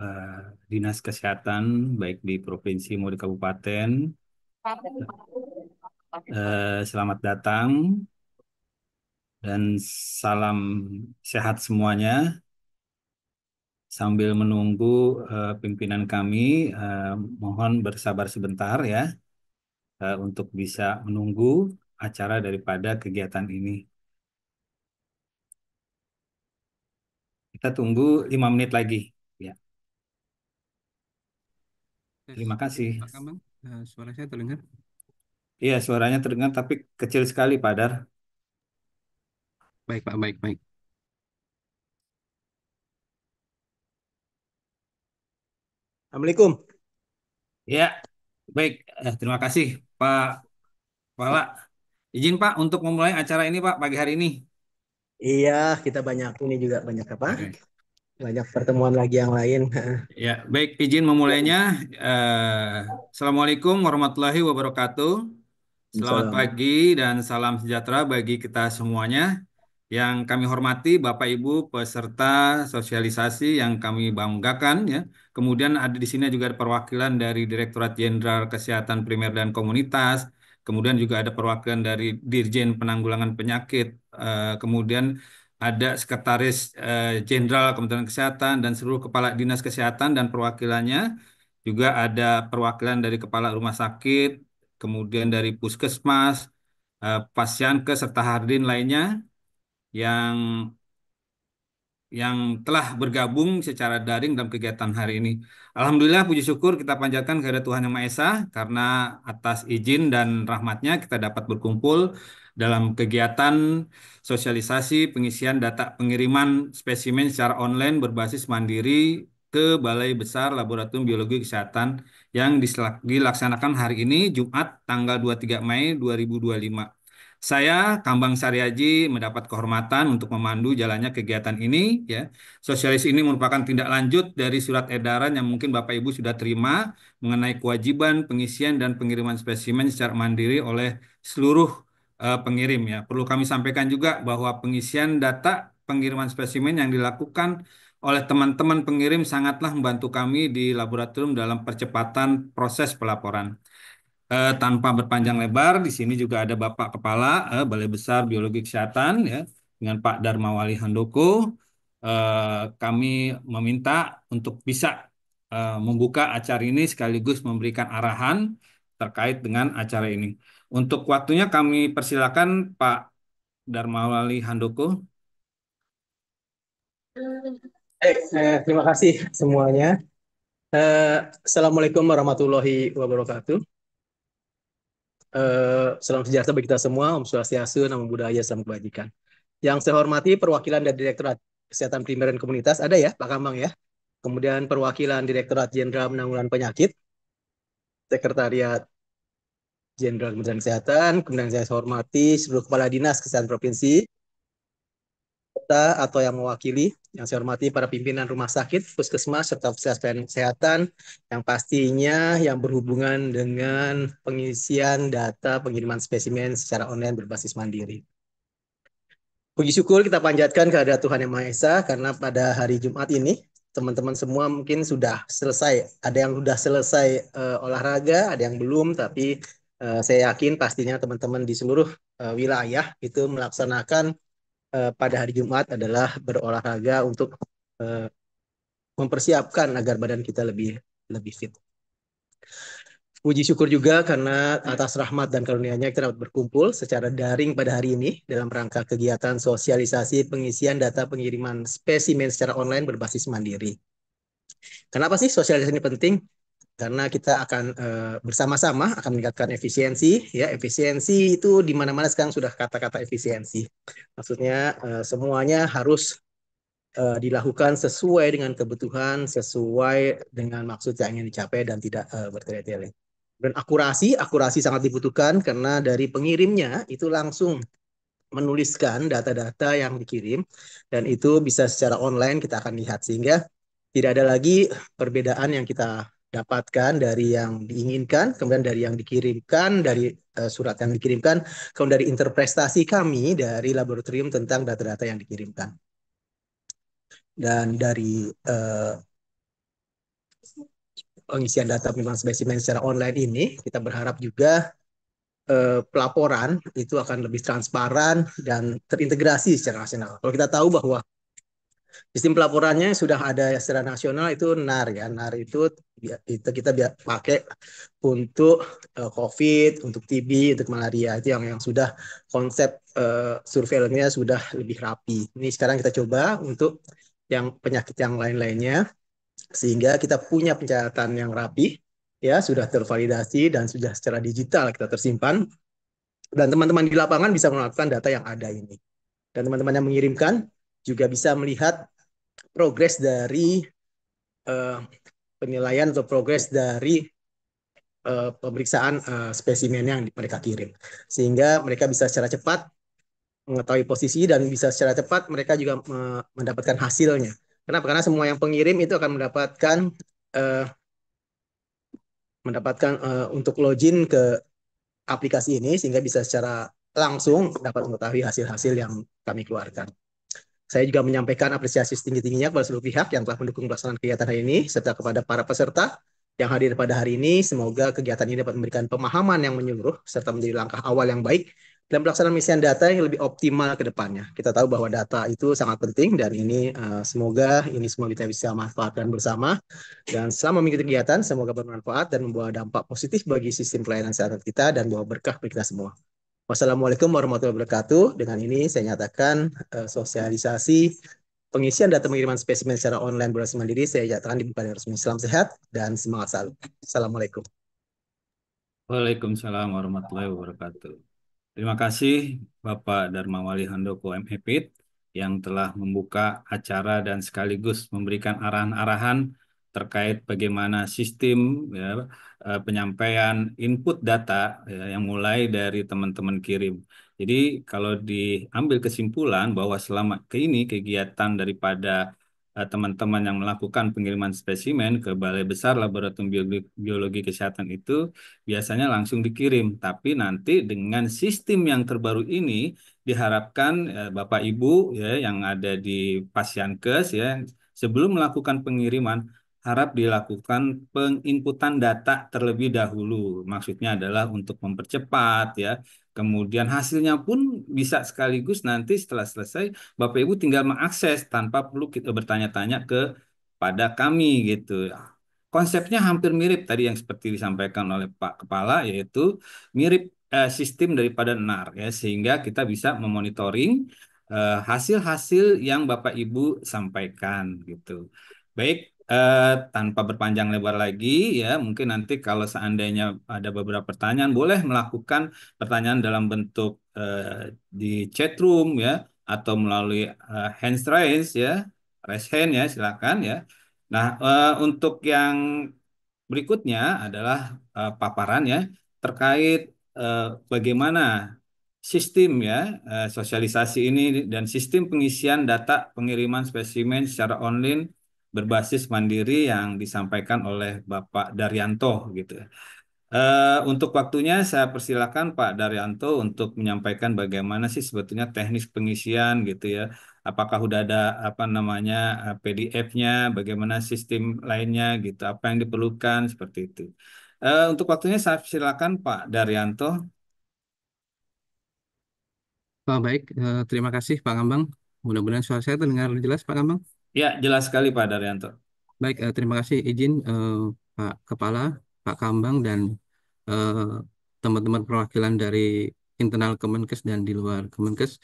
eh, Dinas Kesehatan, baik di provinsi maupun di kabupaten. Selamat datang dan salam sehat semuanya. Sambil menunggu pimpinan kami, eh, mohon bersabar sebentar ya, untuk bisa menunggu acara daripada kegiatan ini. Kita tunggu 5 menit lagi. Ya, Tes, terima kasih. Pak Kambang, suara saya terdengar? Iya, suaranya terdengar tapi kecil sekali, Pak Dar. Baik, Pak, baik, baik. Assalamualaikum. Ya, baik. Terima kasih, Pak Wala. Izin Pak untuk memulai acara ini Pak pagi hari ini. Iya, kita banyak ini juga banyak apa? Oke. Banyak pertemuan lagi yang lain. Ya, baik izin memulainya. Assalamualaikum warahmatullahi wabarakatuh. Selamat Salam. pagi dan salam sejahtera bagi kita semuanya. Yang kami hormati Bapak Ibu peserta sosialisasi yang kami banggakan ya. Kemudian ada di sini juga ada perwakilan dari Direktorat Jenderal Kesehatan Primer dan Komunitas. Kemudian juga ada perwakilan dari Dirjen Penanggulangan Penyakit. Kemudian ada Sekretaris Jenderal Kementerian Kesehatan dan seluruh kepala dinas kesehatan dan perwakilannya. Juga ada perwakilan dari kepala rumah sakit, kemudian dari puskesmas, pasienkes serta hadirin lainnya yang yang telah bergabung secara daring dalam kegiatan hari ini. Alhamdulillah, puji syukur kita panjatkan kepada Tuhan Yang Maha Esa karena atas izin dan rahmatnya kita dapat berkumpul dalam kegiatan sosialisasi pengisian data pengiriman spesimen secara online berbasis mandiri ke Balai Besar Laboratorium Biologi Kesehatan yang dilaksanakan hari ini Jumat tanggal 23 Mei 2025. Saya, Kambang Saryaji, mendapat kehormatan untuk memandu jalannya kegiatan ini. Ya, sosialis ini merupakan tindak lanjut dari surat edaran yang mungkin Bapak Ibu sudah terima mengenai kewajiban pengisian dan pengiriman spesimen secara mandiri oleh seluruh pengirim. Ya, perlu kami sampaikan juga bahwa pengisian data pengiriman spesimen yang dilakukan oleh teman-teman pengirim sangatlah membantu kami di laboratorium dalam percepatan proses pelaporan. Tanpa berpanjang lebar, di sini juga ada Bapak Kepala Balai Besar Biologi Kesehatan ya dengan Pak Darmawali Handoko. Kami meminta untuk bisa membuka acara ini sekaligus memberikan arahan terkait dengan acara ini. Untuk waktunya kami persilakan Pak Darmawali Handoko. Terima kasih semuanya. Assalamualaikum warahmatullahi wabarakatuh. Salam sejahtera bagi kita semua. Om Swastiastu, Namo Buddhaya, Salam Kebajikan. Yang saya hormati perwakilan dari Direktorat Kesehatan Primer dan Komunitas, ada ya Pak Kambang ya. Kemudian perwakilan Direktorat Jenderal Penanggulangan Penyakit, Sekretariat Jenderal Kementerian Kesehatan, kemudian saya hormati seluruh kepala dinas kesehatan provinsi, atau yang mewakili, yang saya hormati para pimpinan rumah sakit, puskesmas, serta fasilitas kesehatan, yang pastinya yang berhubungan dengan pengisian data pengiriman spesimen secara online berbasis mandiri. Puji syukur kita panjatkan kehadirat Tuhan Yang Maha Esa, karena pada hari Jumat ini, teman-teman semua mungkin sudah selesai. Ada yang sudah selesai olahraga, ada yang belum, tapi saya yakin pastinya teman-teman di seluruh wilayah itu melaksanakan pada hari Jumat adalah berolahraga untuk eh, mempersiapkan agar badan kita lebih lebih fit. Puji syukur juga karena atas rahmat dan karunia-Nya kita dapat berkumpul secara daring pada hari ini dalam rangka kegiatan sosialisasi pengisian data pengiriman spesimen secara online berbasis mandiri. Kenapa sih sosialisasi ini penting? Karena kita akan bersama-sama akan meningkatkan efisiensi. Ya, efisiensi itu di mana-mana sekarang sudah kata-kata efisiensi. Maksudnya semuanya harus dilakukan sesuai dengan kebutuhan, sesuai dengan maksud yang ingin dicapai dan tidak bertele-tele. Dan akurasi sangat dibutuhkan karena dari pengirimnya itu langsung menuliskan data-data yang dikirim dan itu bisa secara online kita akan lihat sehingga tidak ada lagi perbedaan yang kita dapatkan dari yang diinginkan, kemudian dari yang dikirimkan, dari surat yang dikirimkan, kemudian dari interpretasi kami dari laboratorium tentang data-data yang dikirimkan. Dan dari pengisian data penerimaan spesimen secara online ini, kita berharap juga pelaporan itu akan lebih transparan dan terintegrasi secara nasional. Kalau kita tahu bahwa sistem pelaporannya sudah ada secara nasional itu NAR ya. NAR itu kita pakai untuk COVID, untuk TB, untuk malaria. Itu yang sudah konsep surveillance-nya sudah lebih rapi. Ini sekarang kita coba untuk yang penyakit yang lain-lainnya sehingga kita punya pencatatan yang rapi ya, sudah tervalidasi dan sudah secara digital kita tersimpan dan teman-teman di lapangan bisa melakukan data yang ada ini. Dan teman-teman yang mengirimkan juga bisa melihat progres dari uh, penilaian atau progres dari pemeriksaan spesimen yang mereka kirim. Sehingga mereka bisa secara cepat mengetahui posisi dan bisa secara cepat mereka juga mendapatkan hasilnya. Kenapa? Karena semua yang pengirim itu akan uh, mendapatkan untuk login ke aplikasi ini sehingga bisa secara langsung dapat mengetahui hasil-hasil yang kami keluarkan. Saya juga menyampaikan apresiasi setinggi-tingginya kepada seluruh pihak yang telah mendukung pelaksanaan kegiatan hari ini, serta kepada para peserta yang hadir pada hari ini. Semoga kegiatan ini dapat memberikan pemahaman yang menyeluruh, serta menjadi langkah awal yang baik dalam pelaksanaan misian data yang lebih optimal ke depannya. Kita tahu bahwa data itu sangat penting, dan ini semoga ini semua kita bisa manfaatkan bersama. Dan selama mengikuti kegiatan, semoga bermanfaat dan membawa dampak positif bagi sistem pelayanan kesehatan kita dan bawa berkah bagi kita semua. Wassalamualaikum warahmatullahi wabarakatuh. Dengan ini saya nyatakan sosialisasi pengisian data pengiriman spesimen secara online berbasis mandiri saya nyatakan dibuka dengan resmi. Salam sehat dan semangat selalu. Assalamualaikum. Waalaikumsalam warahmatullahi wabarakatuh. Terima kasih Bapak Darmawali Handoko MEPIT yang telah membuka acara dan sekaligus memberikan arahan-arahan terkait bagaimana sistem ya, penyampaian input data ya, yang mulai dari teman-teman kirim. Jadi kalau diambil kesimpulan bahwa selama ini kegiatan daripada teman-teman yang melakukan pengiriman spesimen ke Balai Besar Laboratorium Biologi Kesehatan itu biasanya langsung dikirim. Tapi nanti dengan sistem yang terbaru ini diharapkan Bapak Ibu ya yang ada di Pasyankes ya sebelum melakukan pengiriman harap dilakukan penginputan data terlebih dahulu. Maksudnya adalah untuk mempercepat ya. Kemudian hasilnya pun bisa sekaligus nanti setelah selesai Bapak Ibu tinggal mengakses tanpa perlu kita bertanya-tanya kepada kami gitu. Konsepnya hampir mirip tadi yang seperti disampaikan oleh Pak Kepala, yaitu mirip sistem daripada NAR ya, sehingga kita bisa memonitoring hasil-hasil yang Bapak Ibu sampaikan gitu. Baik, tanpa berpanjang lebar lagi ya, mungkin nanti kalau seandainya ada beberapa pertanyaan, boleh melakukan pertanyaan dalam bentuk di chat room ya, atau melalui hands raise ya, raise hand ya, silakan ya. Nah, untuk yang berikutnya adalah paparan ya terkait eh, bagaimana sistem ya sosialisasi ini dan sistem pengisian data pengiriman spesimen secara online berbasis mandiri yang disampaikan oleh Bapak Daryanto gitu. Untuk waktunya saya persilakan Pak Daryanto untuk menyampaikan bagaimana sih sebetulnya teknis pengisian gitu ya. Apakah sudah ada apa namanya PDF-nya, bagaimana sistem lainnya gitu, apa yang diperlukan seperti itu. Untuk waktunya saya persilakan Pak Daryanto. Oh, baik, terima kasih Pak Kambang. Mudah-mudahan suara saya terdengar jelas Pak Kambang. Ya, jelas sekali Pak Daryanto. Baik, terima kasih izin Pak Kepala, Pak Kambang, dan eh, teman-teman perwakilan dari internal Kemenkes dan di luar Kemenkes.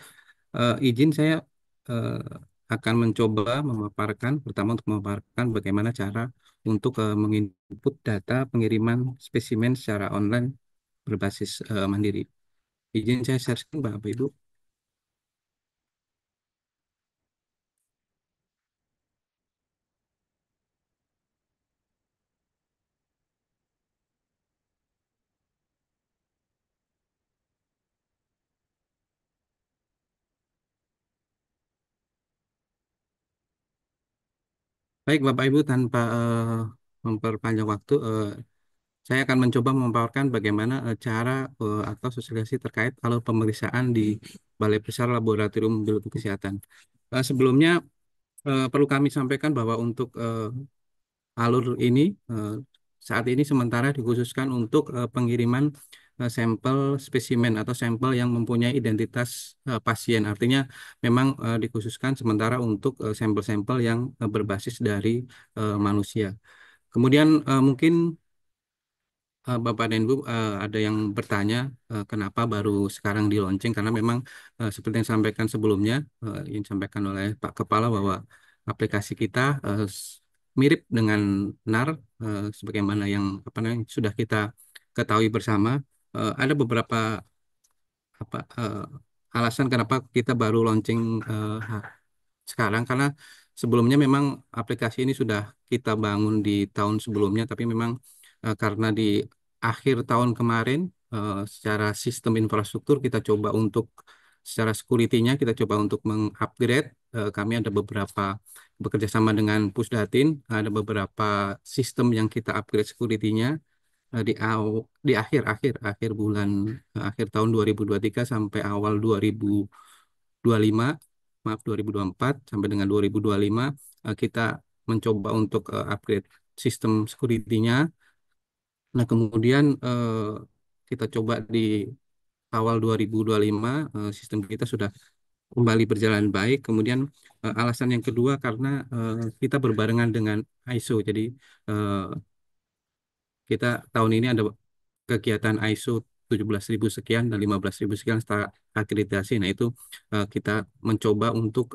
Izin saya eh, akan mencoba memaparkan, pertama untuk memaparkan bagaimana cara untuk menginput data pengiriman spesimen secara online berbasis mandiri. Izin saya share screen, Bapak Ibu. Baik, Bapak Ibu, tanpa memperpanjang waktu, saya akan mencoba memaparkan bagaimana cara atau sosialisasi terkait kalau pemeriksaan di Balai Besar Laboratorium Biologi Kesehatan. Sebelumnya perlu kami sampaikan bahwa untuk alur ini saat ini sementara dikhususkan untuk pengiriman sampel spesimen atau sampel yang mempunyai identitas pasien. Artinya memang dikhususkan sementara untuk sampel-sampel yang berbasis dari manusia. Kemudian mungkin Bapak dan Ibu ada yang bertanya kenapa baru sekarang di launching, karena memang seperti yang disampaikan sebelumnya, yang disampaikan oleh Pak Kepala bahwa aplikasi kita mirip dengan NAR, sebagaimana yang apa namanya sudah kita ketahui bersama. Ada beberapa alasan kenapa kita baru launching sekarang, karena sebelumnya memang aplikasi ini sudah kita bangun di tahun sebelumnya, tapi memang karena di akhir tahun kemarin secara sistem infrastruktur kita coba untuk secara security-nya kita coba untuk mengupgrade. Kami ada beberapa bekerja sama dengan Pusdatin, ada beberapa sistem yang kita upgrade security-nya di akhir bulan akhir tahun 2023 sampai awal 2025, maaf 2024 sampai dengan 2025 kita mencoba untuk upgrade sistem security-nya. Nah, kemudian kita coba di awal 2025 sistem kita sudah kembali berjalan baik. Kemudian alasan yang kedua karena kita berbarengan dengan ISO. Jadi eh, kita tahun ini ada kegiatan ISO 17.000 sekian dan 15.000 sekian setelah akreditasi. Nah, itu kita mencoba untuk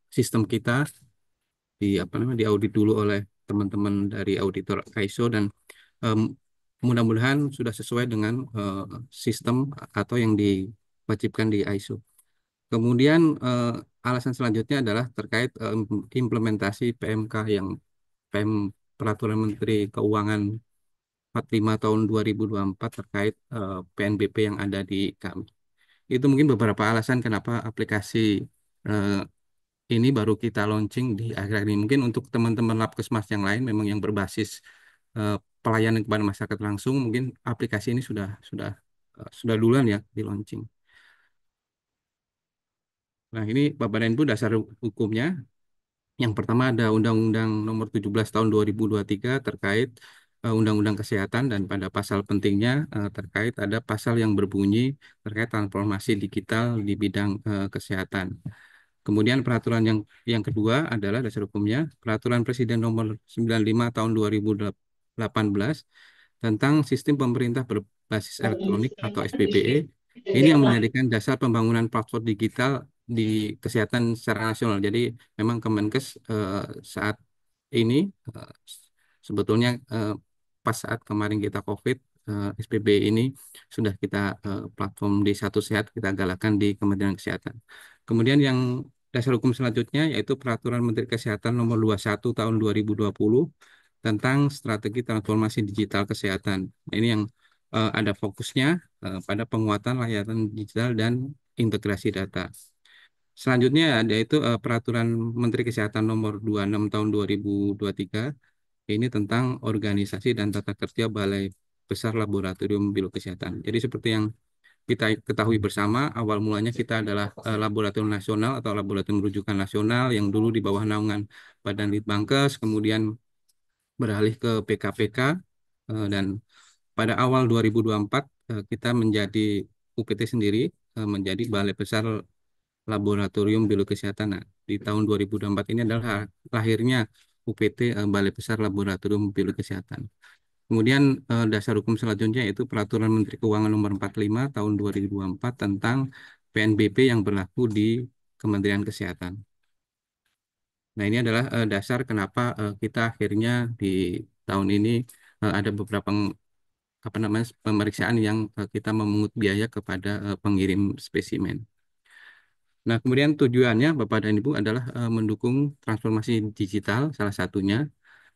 sistem kita diaudit dulu oleh teman-teman dari auditor ISO, dan em, mudah-mudahan sudah sesuai dengan sistem atau yang diwajibkan di ISO. Kemudian alasan selanjutnya adalah terkait implementasi PMK yang PM Peraturan Menteri Keuangan 45 tahun 2024 terkait PNBP yang ada di kami. Itu mungkin beberapa alasan kenapa aplikasi eh, ini baru kita launching di akhir ini. Mungkin untuk teman-teman Labkesmas yang lain memang yang berbasis eh, pelayanan kepada masyarakat langsung, mungkin aplikasi ini sudah duluan ya di launching. Nah, ini Bapak dan Ibu dasar hukumnya. Yang pertama ada Undang-Undang Nomor 17 Tahun 2023 terkait Undang-Undang Kesehatan, dan pada pasal pentingnya terkait ada pasal yang berbunyi terkait transformasi digital di bidang kesehatan. Kemudian peraturan yang kedua adalah dasar hukumnya Peraturan Presiden Nomor 95 Tahun 2018 tentang Sistem Pemerintah Berbasis Elektronik atau SPBE. Ini yang menjadikan dasar pembangunan platform digital di kesehatan secara nasional. Jadi memang Kemenkes saat ini eh, sebetulnya pas saat kemarin kita COVID, SPBE ini sudah kita platform di Satu Sehat kita galakkan di Kementerian Kesehatan. Kemudian yang dasar hukum selanjutnya yaitu Peraturan Menteri Kesehatan Nomor 21 Tahun 2020 tentang strategi transformasi digital kesehatan. Nah, ini yang ada fokusnya pada penguatan layanan digital dan integrasi data. Selanjutnya ada itu Peraturan Menteri Kesehatan Nomor 26 Tahun 2023. Ini tentang organisasi dan tata kerja Balai Besar Laboratorium Biokesehatan. Jadi seperti yang kita ketahui bersama, awal mulanya kita adalah laboratorium nasional atau laboratorium rujukan nasional yang dulu di bawah naungan Badan Litbangkes, kemudian beralih ke PKPK, dan pada awal 2024 kita menjadi UPT sendiri, menjadi Balai Besar Laboratorium Biokesehatan. Nah, di tahun 2024 ini adalah lahirnya UPT Balai Besar Laboratorium Biokesehatan. Kemudian dasar hukum selanjutnya yaitu Peraturan Menteri Keuangan Nomor 45 Tahun 2024 tentang PNBP yang berlaku di Kementerian Kesehatan. Nah, ini adalah dasar kenapa kita akhirnya di tahun ini ada beberapa apa namanya pemeriksaan yang kita memungut biaya kepada pengirim spesimen. Nah, kemudian tujuannya Bapak dan Ibu adalah mendukung transformasi digital, salah satunya.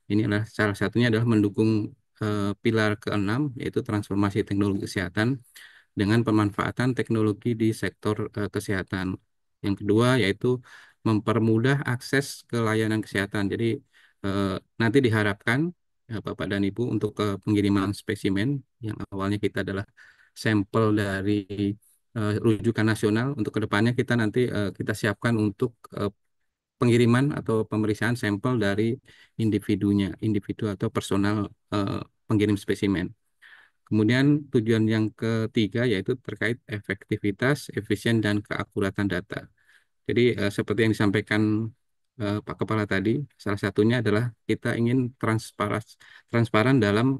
Ini adalah salah satunya adalah mendukung pilar keenam yaitu transformasi teknologi kesehatan dengan pemanfaatan teknologi di sektor kesehatan. Yang kedua yaitu mempermudah akses ke layanan kesehatan. Jadi nanti diharapkan Bapak dan Ibu untuk pengiriman spesimen yang awalnya kita adalah sampel dari rujukan nasional, untuk kedepannya kita nanti kita siapkan untuk pengiriman atau pemeriksaan sampel dari individu atau personal pengirim spesimen. Kemudian tujuan yang ketiga yaitu terkait efektivitas, efisien, dan keakuratan data. Jadi seperti yang disampaikan Pak Kepala tadi, salah satunya adalah kita ingin transparan dalam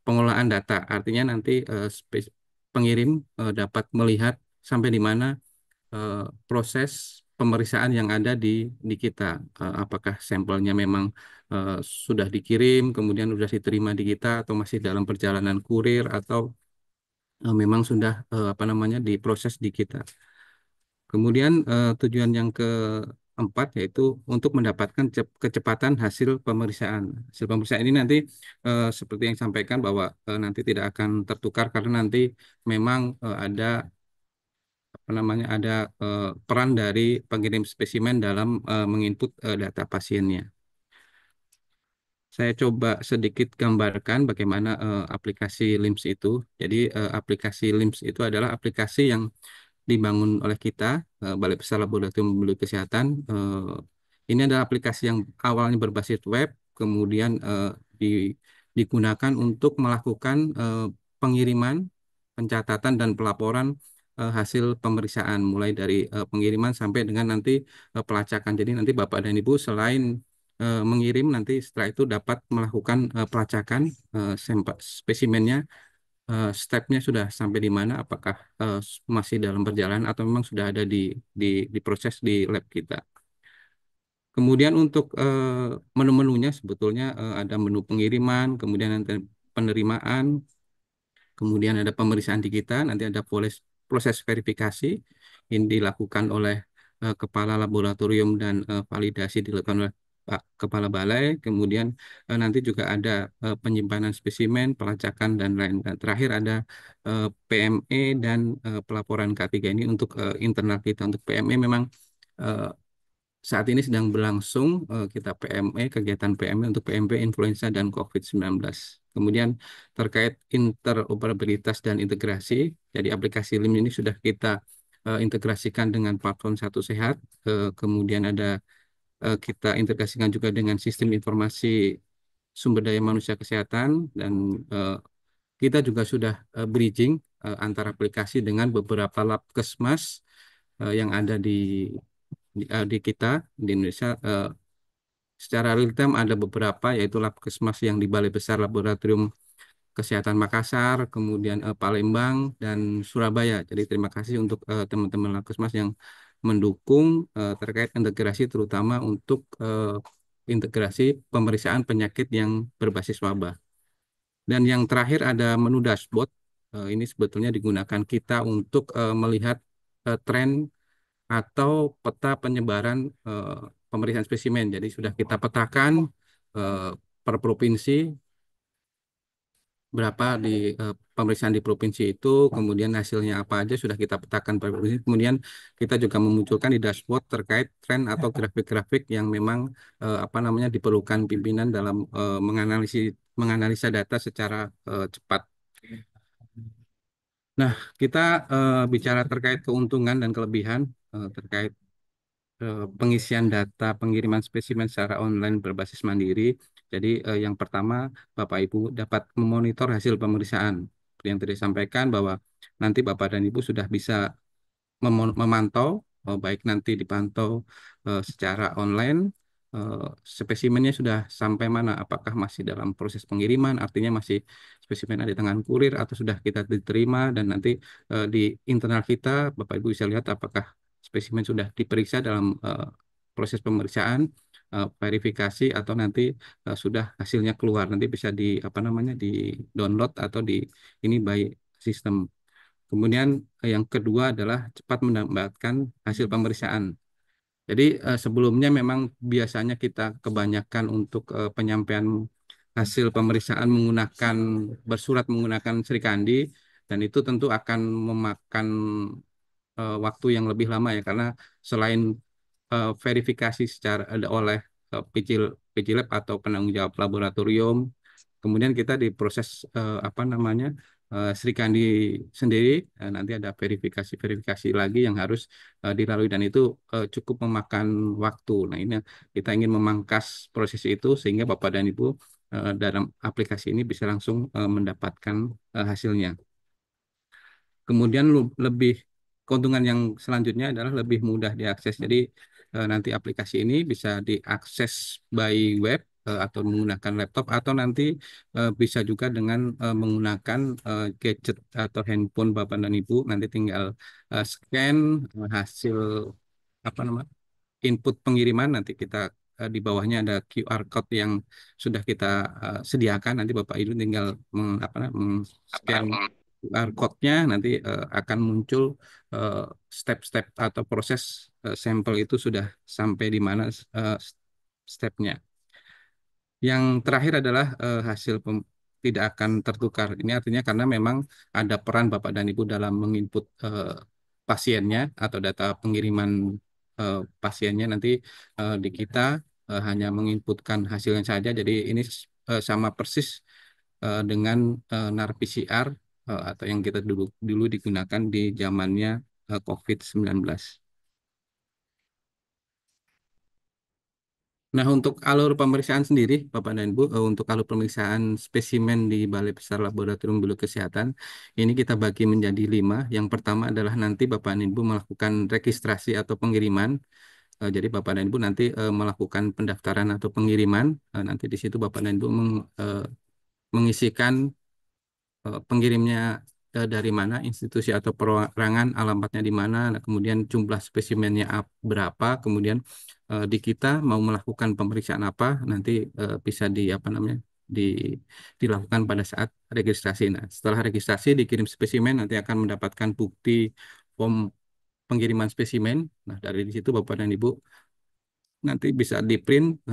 pengolahan data. Artinya nanti pengirim dapat melihat sampai di mana proses pemeriksaan yang ada di kita. Apakah sampelnya memang eh, sudah dikirim, kemudian sudah diterima di kita, atau masih dalam perjalanan kurir, atau memang sudah apa namanya diproses di kita. Kemudian tujuan yang keempat yaitu untuk mendapatkan kecepatan hasil pemeriksaan. Hasil pemeriksaan ini nanti seperti yang disampaikan bahwa nanti tidak akan tertukar karena nanti memang ada apa namanya ada peran dari pengirim spesimen dalam menginput data pasiennya. Saya coba sedikit gambarkan bagaimana aplikasi LIMS itu. Jadi aplikasi LIMS itu adalah aplikasi yang dibangun oleh kita, Balai Besar Laboratorium Biologi Kesehatan. Ini adalah aplikasi yang awalnya berbasis web, kemudian digunakan untuk melakukan pengiriman, pencatatan, dan pelaporan hasil pemeriksaan, mulai dari pengiriman sampai dengan nanti pelacakan. Jadi nanti Bapak dan Ibu selain mengirim, nanti setelah itu dapat melakukan pelacakan spesimennya, stepnya sudah sampai di mana, apakah masih dalam perjalanan atau memang sudah ada diproses di lab kita. Kemudian untuk menu-menunya sebetulnya ada menu pengiriman, kemudian nanti penerimaan, kemudian ada pemeriksaan di kita, nanti ada proses verifikasi yang dilakukan oleh kepala laboratorium dan validasi dilakukan oleh Pak Kepala Balai. Kemudian nanti juga ada penyimpanan spesimen, pelacakan, dan lain. Dan terakhir ada PME dan pelaporan K3 ini untuk internal kita. Untuk PME memang eh, saat ini sedang berlangsung kita PME, kegiatan PME untuk PMP influenza dan COVID-19. Kemudian terkait interoperabilitas dan integrasi, jadi aplikasi LIM ini sudah kita integrasikan dengan platform Satu Sehat. Kemudian ada kita integrasikan juga dengan sistem informasi sumber daya manusia kesehatan, dan kita juga sudah bridging antara aplikasi dengan beberapa labkesmas yang ada di kita di Indonesia. Secara real time ada beberapa, yaitu labkesmas yang di Balai Besar Laboratorium Kesehatan Makassar, kemudian Palembang, dan Surabaya. Jadi terima kasih untuk teman-teman labkesmas yang mendukung terkait integrasi, terutama untuk integrasi pemeriksaan penyakit yang berbasis wabah. Dan yang terakhir ada menu dashboard. Ini sebetulnya digunakan kita untuk melihat tren atau peta penyebaran pemeriksaan spesimen. Jadi sudah kita petakan eh, per provinsi berapa di pemeriksaan di provinsi itu, kemudian hasilnya apa aja sudah kita petakan per provinsi. Kemudian kita juga memunculkan di dashboard terkait tren atau grafik-grafik yang memang apa namanya diperlukan pimpinan dalam menganalisa data secara cepat. Nah, kita bicara terkait keuntungan dan kelebihan terkait pengisian data pengiriman spesimen secara online berbasis mandiri. Jadi yang pertama, Bapak Ibu dapat memonitor hasil pemeriksaan. Seperti yang tadi disampaikan bahwa nanti Bapak dan Ibu sudah bisa memantau, baik nanti dipantau secara online, eh, spesimennya sudah sampai mana, apakah masih dalam proses pengiriman, artinya masih spesimen ada di tangan kurir atau sudah kita diterima, dan nanti di internal kita Bapak Ibu bisa lihat apakah spesimen sudah diperiksa dalam proses pemeriksaan, verifikasi, atau nanti sudah hasilnya keluar, nanti bisa di apa namanya di download atau di ini by sistem. Kemudian yang kedua adalah cepat mendapatkan hasil pemeriksaan. Jadi sebelumnya memang biasanya kita kebanyakan untuk penyampaian hasil pemeriksaan menggunakan bersurat menggunakan Srikandi, dan itu tentu akan memakan waktu yang lebih lama ya, karena selain verifikasi secara oleh PG Lab atau penanggung jawab laboratorium, kemudian kita diproses apa namanya Sri Kandi sendiri, nanti ada verifikasi lagi yang harus dilalui, dan itu cukup memakan waktu. Nah, ini kita ingin memangkas proses itu sehingga Bapak dan Ibu dalam aplikasi ini bisa langsung mendapatkan hasilnya. Kemudian lebih keuntungan yang selanjutnya adalah lebih mudah diakses. Jadi nanti aplikasi ini bisa diakses by web atau menggunakan laptop atau nanti bisa juga dengan menggunakan gadget atau handphone Bapak dan Ibu. Nanti tinggal scan hasil apa namanya input pengiriman, nanti kita di bawahnya ada QR code yang sudah kita sediakan. Nanti Bapak Ibu tinggal scan QR code-nya, nanti akan muncul eh, step-step atau proses sampel itu sudah sampai di mana eh, stepnya. Yang terakhir adalah tidak akan tertukar. Ini artinya karena memang ada peran Bapak dan Ibu dalam menginput pasiennya atau data pengiriman pasiennya. Nanti di kita hanya menginputkan hasilnya saja. Jadi ini sama persis dengan NAR PCR atau yang kita dulu dulu digunakan di zamannya COVID-19. Nah, untuk alur pemeriksaan sendiri, Bapak dan Ibu, untuk alur pemeriksaan spesimen di Balai Besar Laboratorium Biologi Kesehatan, ini kita bagi menjadi 5. Yang pertama adalah nanti Bapak dan Ibu melakukan registrasi atau pengiriman. Jadi Bapak dan Ibu nanti melakukan pendaftaran atau pengiriman. Nanti di situ Bapak dan Ibu mengisikan pengirimnya dari mana, institusi atau perorangan, alamatnya di mana, nah, kemudian jumlah spesimennya berapa, kemudian di kita mau melakukan pemeriksaan apa, nanti bisa di, dilakukan pada saat registrasi. Nah, setelah registrasi dikirim spesimen, nanti akan mendapatkan bukti form pengiriman spesimen. Nah, dari di situ Bapak dan Ibu nanti bisa di-print,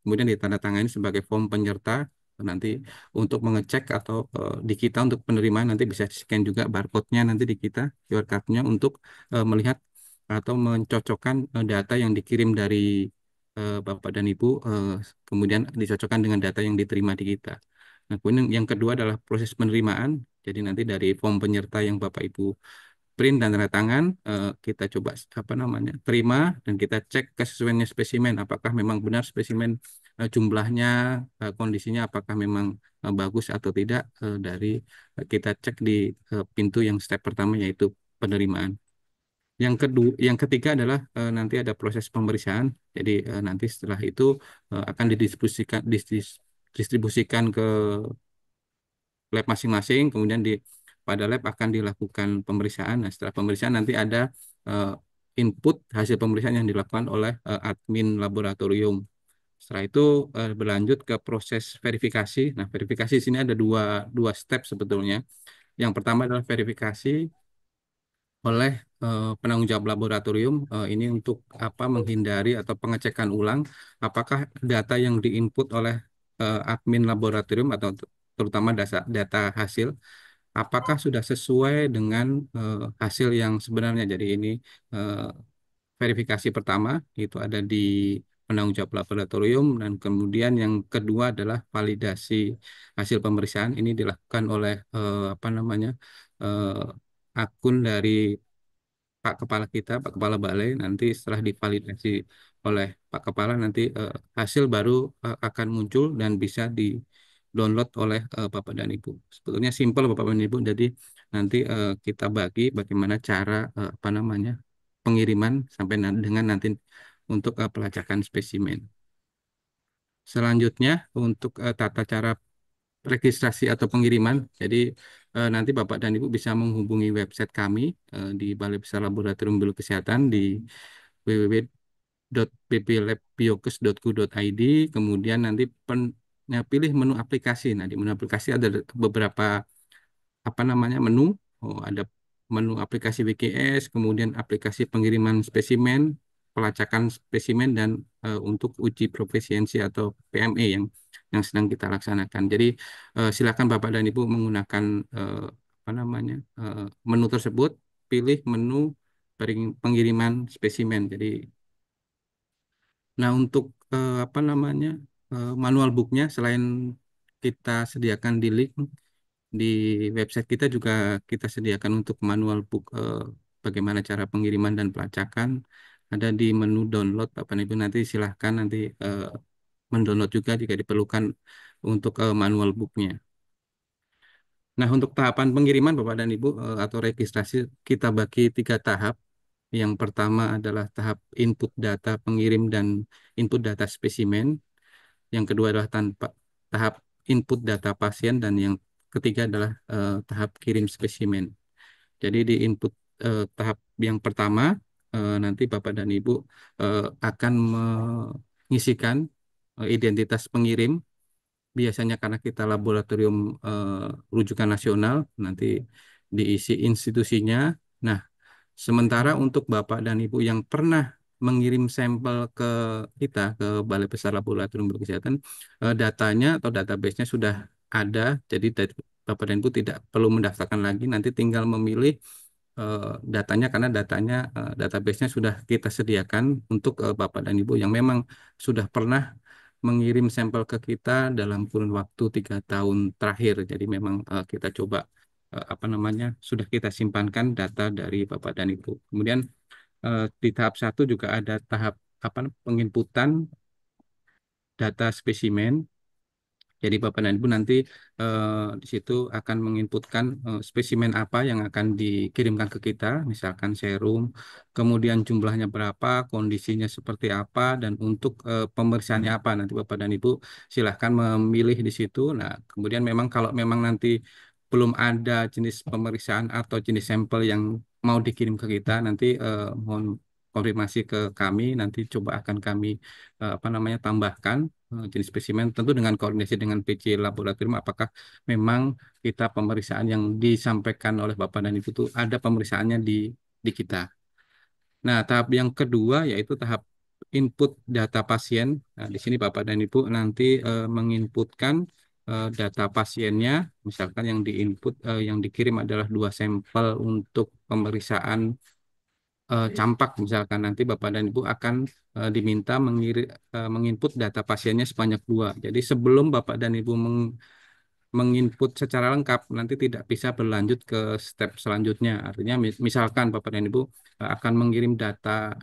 kemudian ditandatangani sebagai form penyerta. Nanti untuk mengecek atau di kita untuk penerimaan nanti bisa scan juga barcode-nya nanti di kita QR code-nya untuk melihat atau mencocokkan data yang dikirim dari Bapak dan Ibu, kemudian dicocokkan dengan data yang diterima di kita. Nah, kemudian yang kedua adalah proses penerimaan. Jadi nanti dari form penyerta yang Bapak Ibu print dan tanda tangan, kita coba terima dan kita cek kesesuaiannya spesimen, apakah memang benar spesimen jumlahnya, kondisinya apakah memang bagus atau tidak, dari kita cek di pintu yang step pertama yaitu penerimaan. Yang ketiga adalah nanti ada proses pemeriksaan. Jadi nanti setelah itu akan didistribusikan ke lab masing-masing, kemudian pada lab akan dilakukan pemeriksaan. Nah, setelah pemeriksaan nanti ada eh, input hasil pemeriksaan yang dilakukan oleh admin laboratorium. Setelah itu berlanjut ke proses verifikasi. Nah, verifikasi di sini ada dua step sebetulnya. Yang pertama adalah verifikasi oleh penanggung jawab laboratorium. Ini untuk apa? Menghindari atau pengecekan ulang apakah data yang diinput oleh admin laboratorium atau terutama data hasil apakah sudah sesuai dengan hasil yang sebenarnya. Jadi ini eh, verifikasi pertama itu ada di penanggung jawab laboratorium, dan kemudian yang kedua adalah validasi hasil pemeriksaan. Ini dilakukan oleh akun dari Pak Kepala kita, Pak Kepala Balai. Nanti setelah divalidasi oleh Pak Kepala, nanti hasil baru akan muncul dan bisa di-download oleh Bapak dan Ibu. Sebetulnya simpel Bapak dan Ibu. Jadi nanti kita bagi bagaimana cara pengiriman sampai dengan nanti untuk pelacakan spesimen. Selanjutnya untuk tata cara registrasi atau pengiriman. Jadi nanti Bapak dan Ibu bisa menghubungi website kami di Balai Besar Laboratorium Biologi Kesehatan di www.bblabbiokes.go.id. Kemudian nanti pilih menu aplikasi. Nah, di menu aplikasi ada beberapa menu. Ada menu aplikasi WKS, kemudian aplikasi pengiriman spesimen, pelacakan spesimen, dan untuk uji profisiensi atau PME yang sedang kita laksanakan. Jadi silakan Bapak dan Ibu menggunakan menu tersebut, pilih menu pengiriman spesimen. Jadi, nah untuk manual booknya selain kita sediakan di link di website kita, juga kita sediakan untuk manual book bagaimana cara pengiriman dan pelacakan. Ada di menu download. Bapak Ibu nanti silahkan nanti mendownload juga jika diperlukan untuk manual booknya. Nah, untuk tahapan pengiriman Bapak dan Ibu atau registrasi kita bagi 3 tahap. Yang pertama adalah tahap input data pengirim dan input data spesimen. Yang kedua adalah tahap input data pasien dan yang ketiga adalah tahap kirim spesimen. Jadi di input tahap yang pertama nanti Bapak dan Ibu akan mengisikan identitas pengirim. Biasanya karena kita laboratorium rujukan nasional, nanti diisi institusinya. Nah, sementara untuk Bapak dan Ibu yang pernah mengirim sampel ke kita, ke Balai Besar Laboratorium Biologi Kesehatan, datanya atau database-nya sudah ada, jadi Bapak dan Ibu tidak perlu mendaftarkan lagi, nanti tinggal memilih datanya karena database-nya sudah kita sediakan untuk Bapak dan Ibu yang memang sudah pernah mengirim sampel ke kita dalam kurun waktu 3 tahun terakhir. Jadi memang kita coba apa namanya sudah kita simpankan data dari Bapak dan Ibu. Kemudian di tahap 1 juga ada tahap penginputan data spesimen. Jadi Bapak dan Ibu nanti di situ akan menginputkan spesimen apa yang akan dikirimkan ke kita, misalkan serum, kemudian jumlahnya berapa, kondisinya seperti apa, dan untuk pemeriksaannya apa. Nanti Bapak dan Ibu silahkan memilih di situ. Nah, kemudian memang kalau memang nanti belum ada jenis pemeriksaan atau jenis sampel yang mau dikirim ke kita, nanti mohon konfirmasi ke kami, nanti coba akan kami tambahkan jenis spesimen tentu dengan koordinasi dengan PC laboratorium apakah memang kita pemeriksaan yang disampaikan oleh Bapak dan Ibu itu ada pemeriksaannya di kita. Nah, tahap yang kedua yaitu tahap input data pasien. Nah, di sini Bapak dan Ibu nanti menginputkan data pasiennya, misalkan yang yang dikirim adalah 2 sampel untuk pemeriksaan campak misalkan nanti Bapak dan Ibu akan diminta menginput data pasiennya sebanyak 2. Jadi sebelum Bapak dan Ibu menginput secara lengkap nanti tidak bisa berlanjut ke step selanjutnya. Artinya misalkan Bapak dan Ibu akan mengirim data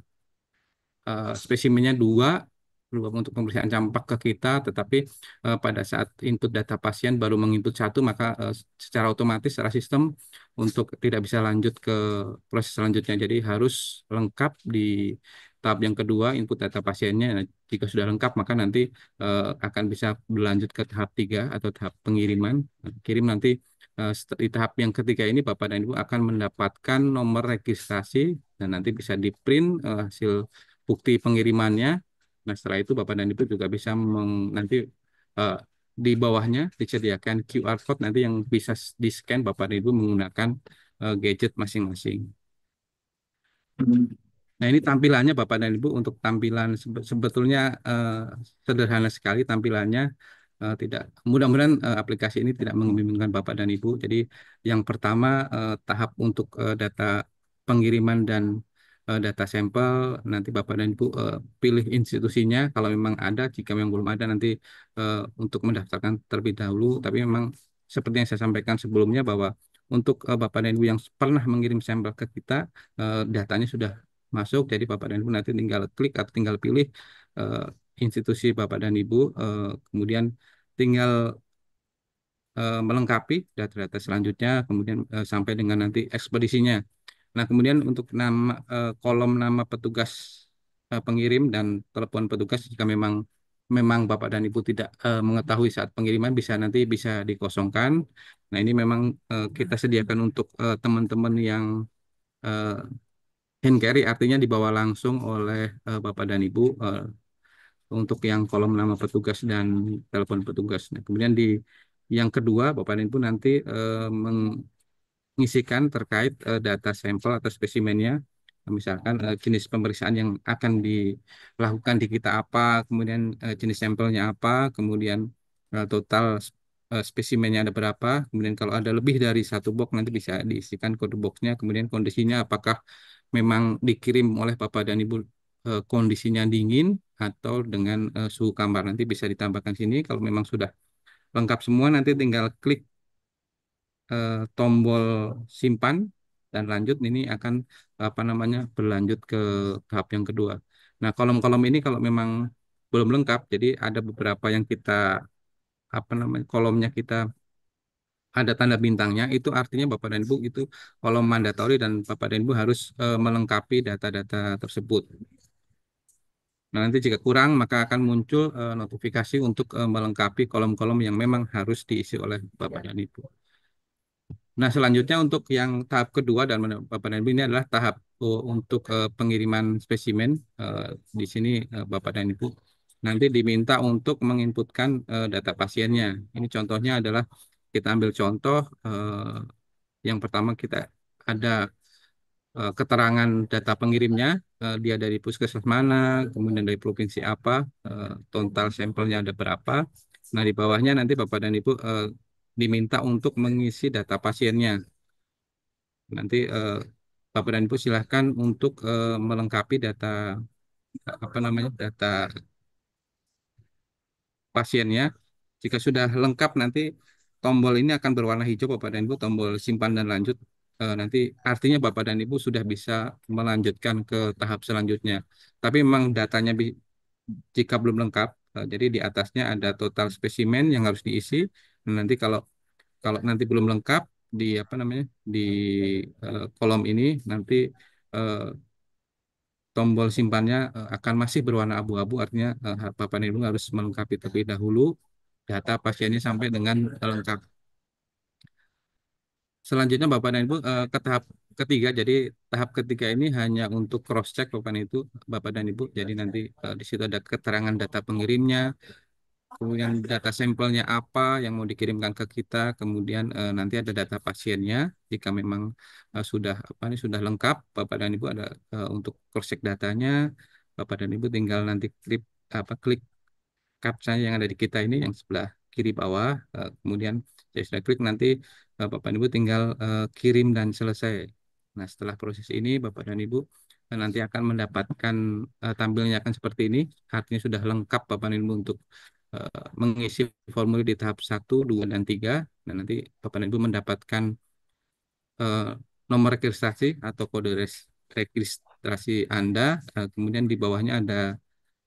spesimennya dua untuk pemeriksaan campak ke kita, tetapi pada saat input data pasien baru menginput 1, maka secara otomatis secara sistem untuk tidak bisa lanjut ke proses selanjutnya. Jadi harus lengkap di tahap yang kedua input data pasiennya. Nah, jika sudah lengkap, maka nanti akan bisa berlanjut ke tahap 3 atau tahap pengiriman. Kirim nanti di tahap yang ketiga ini Bapak dan Ibu akan mendapatkan nomor registrasi dan nanti bisa di print hasil bukti pengirimannya. Nah, setelah itu Bapak dan Ibu juga bisa nanti eh, di bawahnya disediakan QR code nanti yang bisa di-scan Bapak dan Ibu menggunakan gadget masing-masing. Nah, ini tampilannya Bapak dan Ibu untuk tampilan sebetulnya sederhana sekali tampilannya. Tidak mudah-mudahan aplikasi ini tidak membingungkan Bapak dan Ibu. Jadi yang pertama tahap untuk data pengiriman dan data sampel nanti Bapak dan Ibu pilih institusinya kalau memang ada. Jika memang belum ada nanti untuk mendaftarkan terlebih dahulu. Tapi memang seperti yang saya sampaikan sebelumnya bahwa untuk Bapak dan Ibu yang pernah mengirim sampel ke kita datanya sudah masuk. Jadi Bapak dan Ibu nanti tinggal klik atau tinggal pilih eh, institusi Bapak dan Ibu, kemudian tinggal melengkapi data-data selanjutnya, kemudian sampai dengan nanti ekspedisinya. Nah, kemudian untuk kolom nama petugas pengirim dan telepon petugas jika memang Bapak dan Ibu tidak mengetahui saat pengiriman bisa dikosongkan. Nah, ini memang kita sediakan untuk teman-teman yang eh, hand carry artinya dibawa langsung oleh Bapak dan Ibu untuk yang kolom nama petugas dan telepon petugas. Nah, kemudian di yang kedua Bapak dan Ibu nanti mengisikan terkait data sampel atau spesimennya. Misalkan jenis pemeriksaan yang akan dilakukan di kita apa, kemudian jenis sampelnya apa, kemudian total spesimennya ada berapa, kemudian kalau ada lebih dari 1 box nanti bisa diisikan kode boxnya, kemudian kondisinya apakah memang dikirim oleh Bapak dan Ibu kondisinya dingin atau dengan suhu kamar nanti bisa ditambahkan sini. Kalau memang sudah lengkap semua nanti tinggal klik tombol simpan dan lanjut ini akan berlanjut ke tahap yang kedua. Nah, kolom-kolom ini kalau memang belum lengkap, jadi ada beberapa yang kita apa namanya kolomnya kita ada tanda bintangnya, itu artinya Bapak dan Ibu itu kolom mandatori dan Bapak dan Ibu harus melengkapi data-data tersebut. Nah, nanti jika kurang maka akan muncul notifikasi untuk melengkapi kolom-kolom yang memang harus diisi oleh Bapak dan Ibu. Nah, selanjutnya untuk yang tahap kedua dan Bapak dan Ibu ini adalah tahap untuk pengiriman spesimen. Eh, di sini Bapak dan Ibu nanti diminta untuk menginputkan data pasiennya. Ini contohnya adalah kita ambil contoh yang pertama kita ada keterangan data pengirimnya, dia dari puskesmas mana, kemudian dari provinsi apa, total sampelnya ada berapa. Nah, di bawahnya nanti Bapak dan Ibu diminta untuk mengisi data pasiennya. Nanti Bapak dan Ibu silahkan untuk melengkapi data apa namanya data pasiennya. Jika sudah lengkap nanti tombol ini akan berwarna hijau Bapak dan Ibu, tombol simpan dan lanjut. Nanti artinya Bapak dan Ibu sudah bisa melanjutkan ke tahap selanjutnya. Tapi memang datanya jika belum lengkap, jadi di atasnya ada total spesimen yang harus diisi. Nah, nanti kalau kalau nanti belum lengkap di apa namanya di kolom ini nanti eh, tombol simpannya akan masih berwarna abu-abu, artinya Bapak dan Ibu harus melengkapi terlebih dahulu data pasiennya sampai dengan lengkap. Selanjutnya Bapak dan Ibu ke tahap ketiga. Jadi tahap ketiga ini hanya untuk cross check Bapak dan Ibu. Jadi nanti di situ ada keterangan data pengirimnya, kemudian data sampelnya apa yang mau dikirimkan ke kita, kemudian nanti ada data pasiennya. Jika memang sudah apa ini sudah lengkap, Bapak dan Ibu ada untuk cross check datanya. Bapak dan Ibu tinggal nanti klik captcha yang ada di kita ini yang sebelah kiri bawah. Kemudian saya sudah klik nanti Bapak dan Ibu tinggal kirim dan selesai. Nah, setelah proses ini Bapak dan Ibu nanti akan mendapatkan tampilnya akan seperti ini. Artinya sudah lengkap Bapak dan Ibu untuk mengisi formulir di tahap 1, 2, dan 3. Dan nanti Bapak dan Ibu mendapatkan eh, nomor registrasi atau kode registrasi Anda. Kemudian di bawahnya ada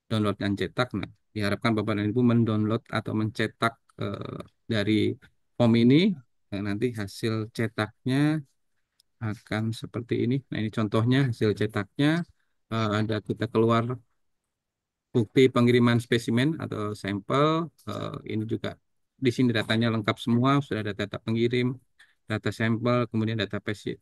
download dan cetak. Nah, diharapkan Bapak dan Ibu mendownload atau mencetak dari form ini. Nah, nanti hasil cetaknya akan seperti ini. Nah, ini contohnya hasil cetaknya. Ada kita keluar bukti pengiriman spesimen atau sampel. Ini juga di sini datanya lengkap semua. Sudah ada data pengirim, data sampel, kemudian data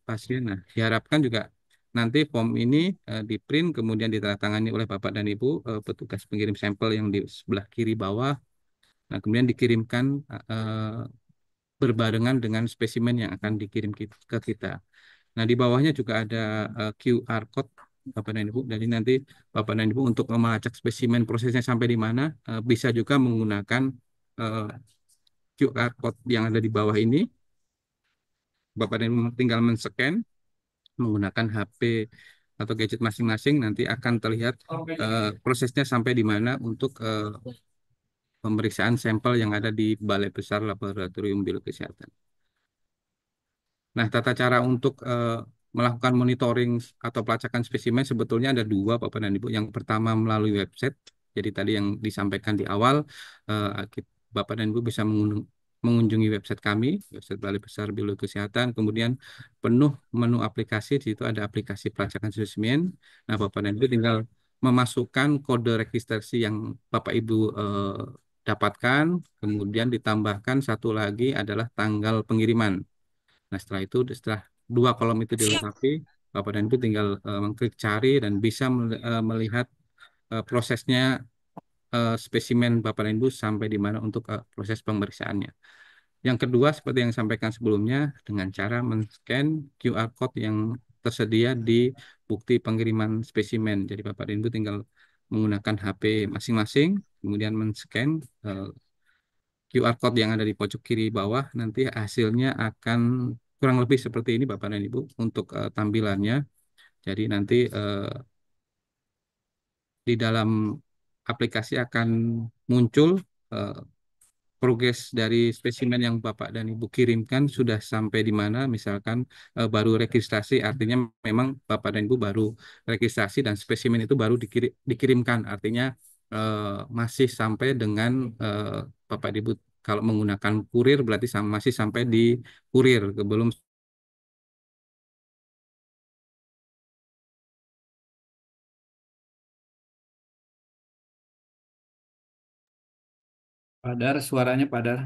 pasien. Nah, diharapkan juga nanti form ini di print kemudian ditandatangani oleh Bapak dan Ibu petugas pengirim sampel yang di sebelah kiri bawah. Nah, kemudian dikirimkan berbarengan dengan spesimen yang akan dikirim ke kita. Nah, di bawahnya juga ada QR code Bapak dan Ibu. Jadi nanti Bapak dan Ibu untuk melacak spesimen prosesnya sampai di mana bisa juga menggunakan eh, QR code yang ada di bawah ini. Bapak dan Ibu tinggal men-scan menggunakan HP atau gadget masing-masing, nanti akan terlihat prosesnya sampai di mana untuk pemeriksaan sampel yang ada di Balai Besar Laboratorium Biologi Kesehatan. Nah, tata cara untuk melakukan monitoring atau pelacakan spesimen sebetulnya ada dua, Bapak dan Ibu. Yang pertama melalui website. Jadi tadi yang disampaikan di awal, Bapak dan Ibu bisa mengunjungi website kami, website Balai Besar Biologi Kesehatan. Kemudian penuh menu aplikasi, di situ ada aplikasi pelacakan spesimen. Nah, Bapak dan Ibu tinggal memasukkan kode registrasi yang Bapak Ibu dapatkan, kemudian ditambahkan satu lagi adalah tanggal pengiriman. Nah, setelah itu, setelah dua kolom itu dilengkapi, Bapak dan Ibu tinggal mengklik cari dan bisa melihat prosesnya spesimen Bapak dan Ibu sampai di mana untuk proses pemeriksaannya. Yang kedua, seperti yang disampaikan sebelumnya, dengan cara men-scan QR code yang tersedia di bukti pengiriman spesimen. Jadi Bapak dan Ibu tinggal menggunakan HP masing-masing, kemudian men-scan QR code yang ada di pojok kiri bawah, nanti hasilnya akan kurang lebih seperti ini Bapak dan Ibu untuk tampilannya. Jadi nanti di dalam aplikasi akan muncul eh, progres dari spesimen yang Bapak dan Ibu kirimkan sudah sampai di mana, misalkan baru registrasi, artinya memang Bapak dan Ibu baru registrasi dan spesimen itu baru dikirimkan, artinya masih sampai dengan Bapak dan Ibu Kalau menggunakan kurir berarti masih sampai di kurir, belum. Padar, suaranya padar.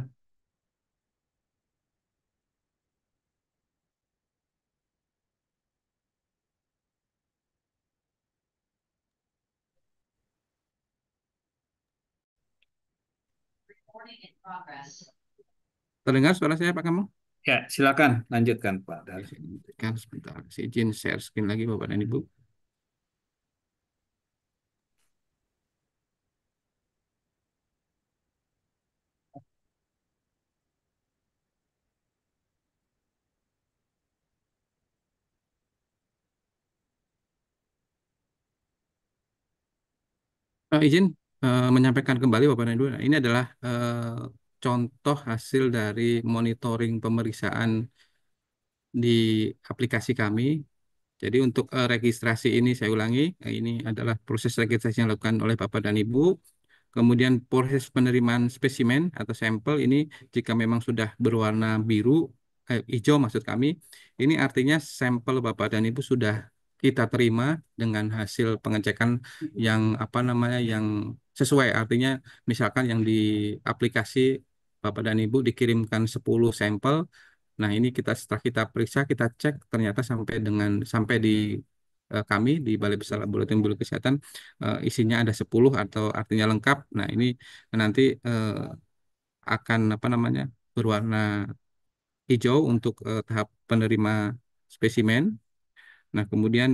Terdengar suara saya Pak kamu? Ya, silakan lanjutkan Pak Dar. Kan sebentar, saya izin share screen lagi Bapak dan Ibu. Izin menyampaikan kembali Bapak dan Ibu. Nah, ini adalah contoh hasil dari monitoring pemeriksaan di aplikasi kami. Jadi untuk registrasi ini saya ulangi, ini adalah proses registrasi yang dilakukan oleh Bapak dan Ibu. Kemudian proses penerimaan spesimen atau sampel ini jika memang sudah berwarna biru, hijau maksud kami, ini artinya sampel Bapak dan Ibu sudah kita terima dengan hasil pengecekan yang apa namanya yang sesuai. Artinya misalkan yang di aplikasi Bapak dan Ibu dikirimkan 10 sampel. Nah, ini setelah kita periksa, kita cek ternyata sampai di kami di Balai Besar Laboratorium Biologi Kesehatan isinya ada 10 atau artinya lengkap. Nah, ini nanti akan apa namanya? Berwarna hijau untuk tahap penerima spesimen. Nah, kemudian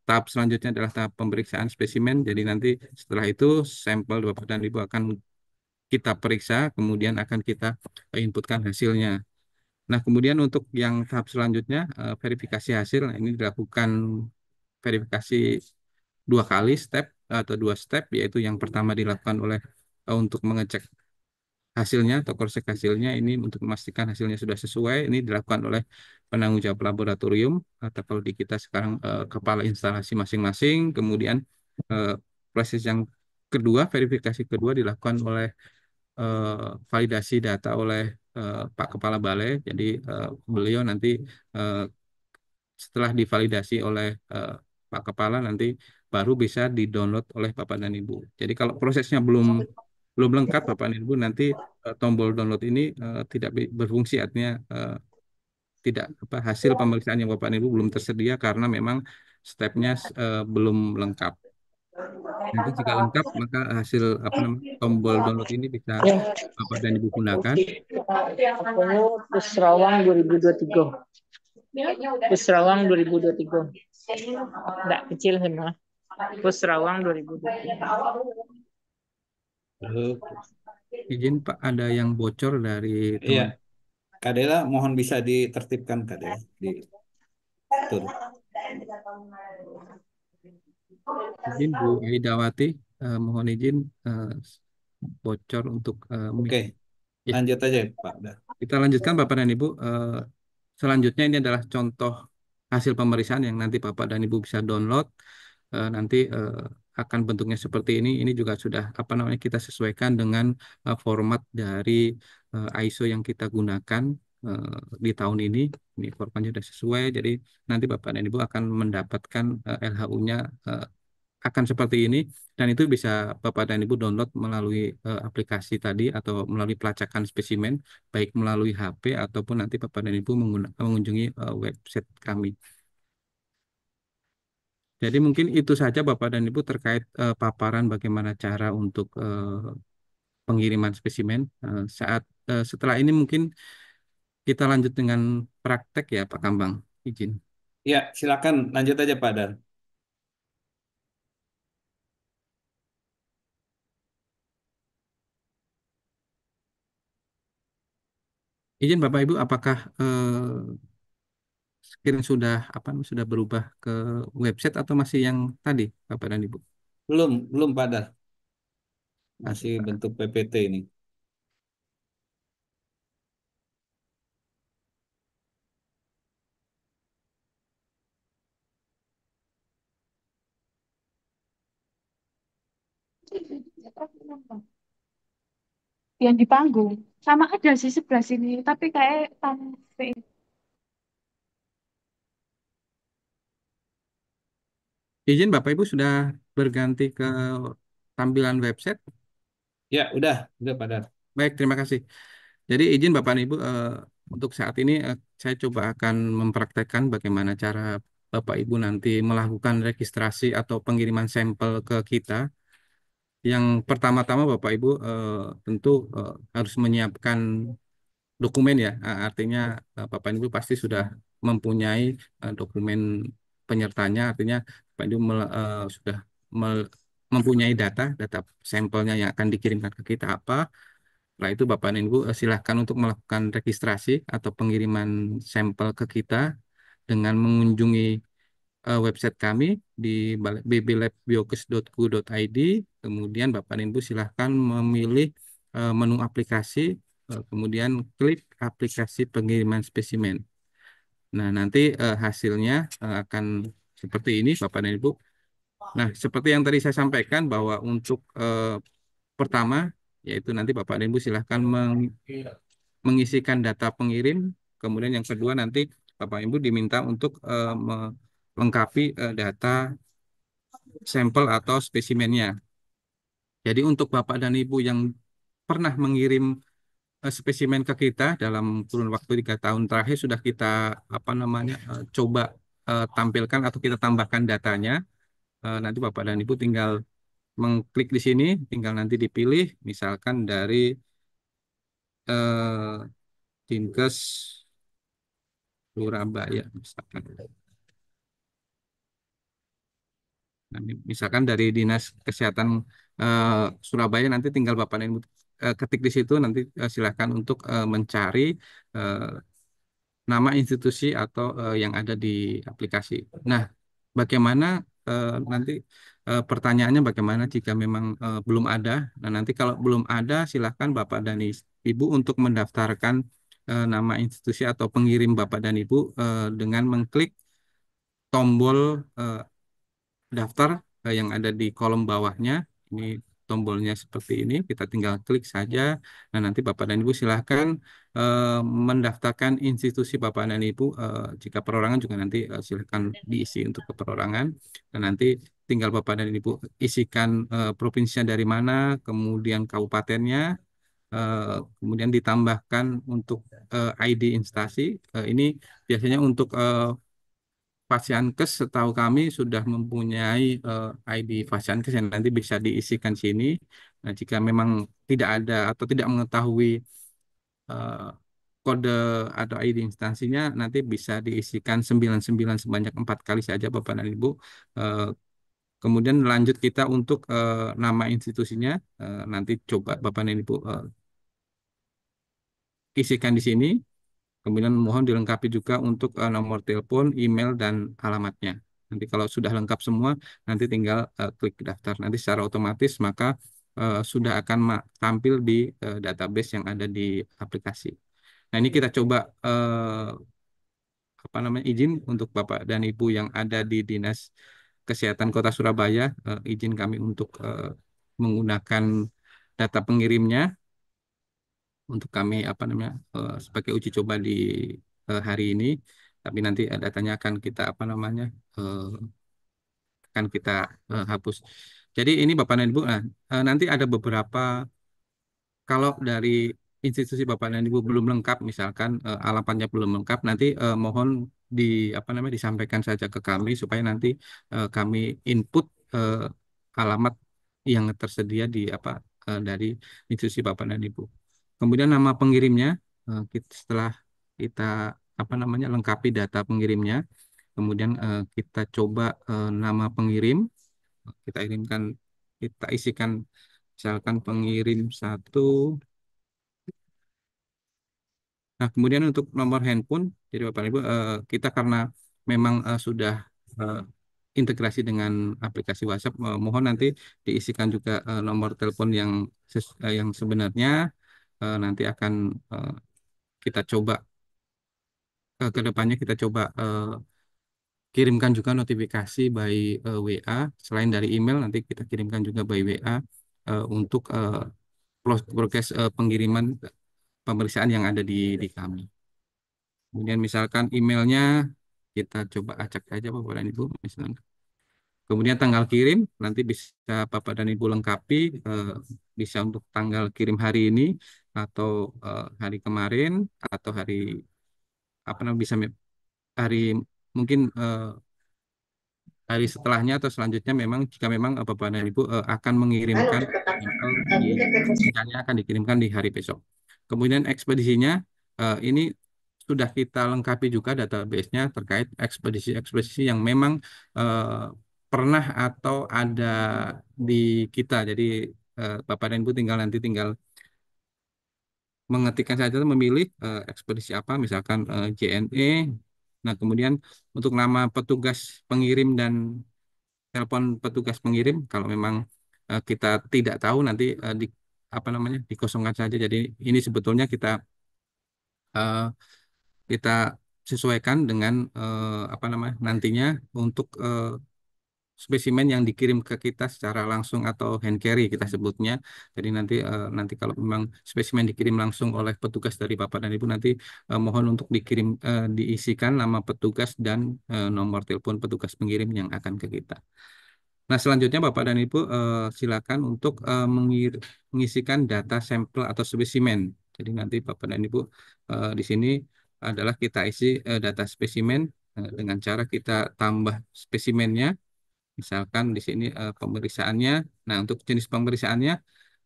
tahap selanjutnya adalah tahap pemeriksaan spesimen. Jadi nanti setelah itu sampel Bapak dan Ibu akan kita periksa, kemudian akan kita inputkan hasilnya. Nah, kemudian untuk yang tahap selanjutnya, verifikasi hasil, nah ini dilakukan verifikasi dua kali step atau dua step, yaitu yang pertama dilakukan oleh untuk mengecek hasilnya atau cross-check hasilnya, ini untuk memastikan hasilnya sudah sesuai, ini dilakukan oleh penanggung jawab laboratorium, atau kalau di kita sekarang kepala instalasi masing-masing, kemudian eh, proses yang kedua, verifikasi kedua dilakukan oleh validasi data oleh Pak Kepala Balai. Jadi beliau nanti eh, setelah divalidasi oleh Pak Kepala nanti baru bisa di-download oleh Bapak dan Ibu. Jadi kalau prosesnya belum belum lengkap Bapak dan Ibu nanti tombol download ini tidak berfungsi artinya tidak apa hasil pemeriksaan yang Bapak dan Ibu belum tersedia karena memang stepnya belum lengkap. Nanti jika lengkap maka hasil apa namanya tombol download ini bisa Ya, Bapak dan Ibu gunakan. akunnya Pusrawang 2023. Pusrawang 2023. Enggak kecil semua. Pusrawang 2023. Oke. Izin Pak, ada yang bocor dari Iya, teman. Kak Dela mohon bisa ditertibkan Kak Dela. Ditur. Izin Bu Aidawati, mohon izin bocor untuk mic. Oke, Ya, lanjut aja Pak Dar. kita lanjutkan Bapak dan Ibu. Selanjutnya ini adalah contoh hasil pemeriksaan yang nanti Bapak dan Ibu bisa download. Nanti akan bentuknya seperti ini. Ini juga sudah apa namanya kita sesuaikan dengan format dari ISO yang kita gunakan di tahun ini. Ini formatnya sudah sesuai. Jadi nanti Bapak dan Ibu akan mendapatkan LHU-nya akan seperti ini dan itu bisa Bapak dan Ibu download melalui aplikasi tadi atau melalui pelacakan spesimen baik melalui HP ataupun nanti Bapak dan Ibu mengunjungi website kami. Jadi mungkin itu saja Bapak dan Ibu terkait paparan bagaimana cara untuk pengiriman spesimen. Setelah ini mungkin kita lanjut dengan praktek ya Pak Kambang. Izin. Ya, silakan lanjut aja Pak Dar. Izin Bapak Ibu apakah screen sudah sudah berubah ke website atau masih yang tadi Bapak dan Ibu? Belum, belum Pak Dar. Oke, Masih Pak. bentuk PPT ini. yang di panggung. Sama ada sih sebelah sini, tapi kayak tanpa. Izin Bapak Ibu sudah berganti ke tampilan website. Ya, udah pada. Baik, terima kasih. Jadi izin Bapak dan Ibu, untuk saat ini saya coba akan mempraktekkan bagaimana cara Bapak Ibu nanti melakukan registrasi atau pengiriman sampel ke kita. Yang pertama-tama Bapak Ibu tentu harus menyiapkan dokumen ya. Artinya Bapak Ibu pasti sudah mempunyai dokumen penyertanya. Artinya Bapak Ibu sudah mempunyai data sampelnya yang akan dikirimkan ke kita apa. Setelah itu Bapak dan Ibu silahkan untuk melakukan registrasi atau pengiriman sampel ke kita dengan mengunjungi website kami di bblabiokes.go.id. Kemudian Bapak dan Ibu silahkan memilih menu aplikasi, kemudian klik aplikasi pengiriman spesimen. Nah, nanti hasilnya akan seperti ini Bapak dan Ibu. Nah, seperti yang tadi saya sampaikan bahwa untuk pertama, yaitu nanti Bapak dan Ibu silahkan mengisikan data pengirim. Kemudian yang kedua nanti Bapak Ibu diminta untuk melengkapi data sampel atau spesimennya. Jadi untuk Bapak dan Ibu yang pernah mengirim spesimen ke kita dalam kurun waktu 3 tahun terakhir sudah kita coba tampilkan atau kita tambahkan datanya. Nanti Bapak dan Ibu tinggal mengklik di sini, tinggal nanti dipilih misalkan dari eh, Dinkes Surabaya misalkan. Nah, misalkan dari Dinas Kesehatan eh, Surabaya nanti tinggal Bapak dan Ibu ketik di situ nanti silakan untuk mencari eh, nama institusi atau yang ada di aplikasi. Nah, bagaimana nanti pertanyaannya bagaimana jika memang belum ada? Nah, nanti kalau belum ada silakan Bapak dan Ibu untuk mendaftarkan nama institusi atau pengirim Bapak dan Ibu dengan mengklik tombol daftar yang ada di kolom bawahnya. Ini tombolnya seperti ini, kita tinggal klik saja. Nah, nanti Bapak dan Ibu silahkan eh, mendaftarkan institusi Bapak dan Ibu. Jika perorangan juga nanti silahkan diisi untuk keperorangan. Dan nanti tinggal Bapak dan Ibu isikan provinsinya dari mana, kemudian kabupatennya, kemudian ditambahkan untuk ID instansi. Ini biasanya untuk Fasiankes setahu kami sudah mempunyai ID Fasiankes yang nanti bisa diisikan sini. Nah, jika memang tidak ada atau tidak mengetahui eh, kode atau ID instansinya, nanti bisa diisikan 99 sebanyak 4 kali saja Bapak dan Ibu. Eh, Kemudian lanjut kita untuk nama institusinya. Nanti coba Bapak dan Ibu isikan di sini. Kemudian mohon dilengkapi juga untuk nomor telepon, email, dan alamatnya. Nanti kalau sudah lengkap semua, nanti tinggal klik daftar. Nanti secara otomatis maka sudah akan tampil di database yang ada di aplikasi. Nah, ini kita coba izin untuk Bapak dan Ibu yang ada di Dinas Kesehatan Kota Surabaya, izin kami untuk menggunakan data pengirimnya untuk kami sebagai uji coba di hari ini, tapi nanti datanya akan kita eh, akan kita hapus. Jadi ini Bapak dan Ibu, nah nanti ada beberapa kalau dari institusi Bapak dan Ibu belum lengkap, misalkan alamatnya belum lengkap, nanti mohon di disampaikan saja ke kami supaya nanti kami input eh, alamat yang tersedia di dari institusi Bapak dan Ibu. Kemudian nama pengirimnya, setelah kita lengkapi data pengirimnya, kemudian kita coba nama pengirim, kita kirimkan, kita isikan misalkan pengirim satu. Nah, kemudian untuk nomor handphone, jadi Bapak Ibu, kita karena memang sudah eh, integrasi dengan aplikasi WhatsApp, mohon nanti diisikan juga nomor telepon yang sebenarnya. Nanti akan eh, kita coba ke depannya kita coba kirimkan juga notifikasi by WA. Selain dari email, nanti kita kirimkan juga by WA untuk progres pengiriman pemeriksaan yang ada di kami. Kemudian misalkan emailnya kita coba acak aja Bapak dan Ibu misalnya. Kemudian tanggal kirim nanti bisa Bapak dan Ibu lengkapi, bisa untuk tanggal kirim hari ini atau hari kemarin atau hari apa namanya bisa hari mungkin hari setelahnya atau selanjutnya memang jika memang Bapak dan Ibu akan mengirimkan sampel misalnya akan dikirimkan di hari besok. Kemudian ekspedisinya ini sudah kita lengkapi juga database-nya terkait ekspedisi-ekspedisi yang memang pernah atau ada di kita. Jadi Bapak dan Ibu tinggal mengetikkan saja memilih ekspedisi apa, misalkan JNE. Nah, kemudian untuk nama petugas pengirim dan telepon petugas pengirim, kalau memang kita tidak tahu nanti di apa namanya dikosongkan saja. Jadi ini sebetulnya eh, kita sesuaikan dengan apa namanya nantinya untuk spesimen yang dikirim ke kita secara langsung atau hand carry kita sebutnya. Jadi nanti kalau memang spesimen dikirim langsung oleh petugas dari Bapak dan Ibu nanti mohon untuk diisikan nama petugas dan nomor telepon petugas pengirim yang akan ke kita. Nah, selanjutnya Bapak dan Ibu silakan untuk mengisikan data sampel atau spesimen. Jadi nanti Bapak dan Ibu di sini adalah kita isi data spesimen dengan cara kita tambah spesimennya. Misalkan di sini pemeriksaannya. Nah, untuk jenis pemeriksaannya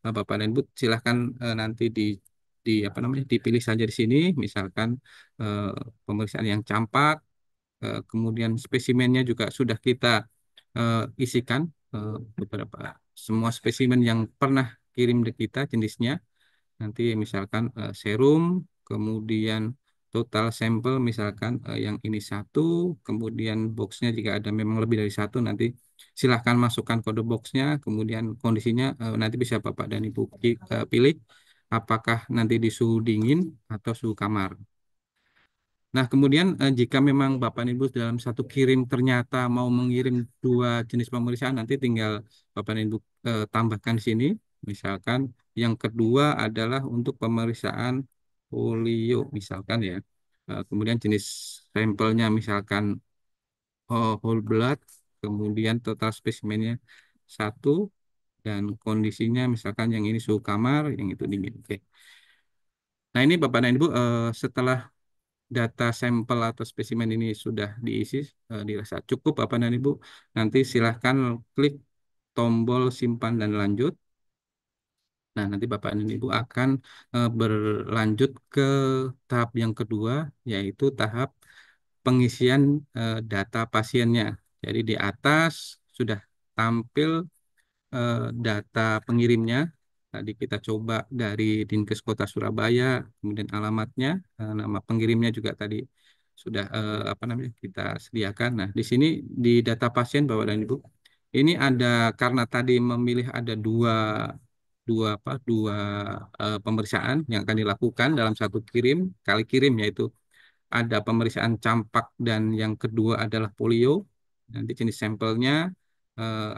Bapak dan Ibu silahkan nanti di apa namanya dipilih saja di sini. Misalkan eh, pemeriksaan yang campak, kemudian spesimennya juga sudah kita isikan beberapa semua spesimen yang pernah kirim ke kita jenisnya. Nanti misalkan serum, kemudian total sampel misalkan yang ini satu, kemudian boxnya jika ada memang lebih dari satu nanti silahkan masukkan kode boxnya, kemudian kondisinya nanti bisa Bapak dan Ibu pilih apakah nanti di suhu dingin atau suhu kamar. Nah, kemudian jika memang Bapak dan Ibu dalam satu kirim ternyata mau mengirim dua jenis pemeriksaan, nanti tinggal Bapak dan Ibu tambahkan di sini. Misalkan yang kedua adalah untuk pemeriksaan polio, misalkan ya. Kemudian jenis sampelnya misalkan whole blood, kemudian total spesimennya satu, dan kondisinya misalkan yang ini suhu kamar, yang itu dingin. Oke. Nah, ini Bapak dan Ibu setelah data sampel atau spesimen ini sudah diisi, dirasa cukup Bapak dan Ibu, nanti silahkan klik tombol simpan dan lanjut. Nah, nanti Bapak dan Ibu akan berlanjut ke tahap yang kedua, yaitu tahap pengisian data pasiennya. Jadi di atas sudah tampil data pengirimnya. Tadi kita coba dari Dinkes Kota Surabaya, kemudian alamatnya, nama pengirimnya juga tadi sudah apa namanya kita sediakan. Nah, di sini di data pasien Bapak dan Ibu, ini ada karena tadi memilih ada dua pemeriksaan yang akan dilakukan dalam satu kali kirim yaitu ada pemeriksaan campak dan yang kedua adalah polio. Nanti jenis sampelnya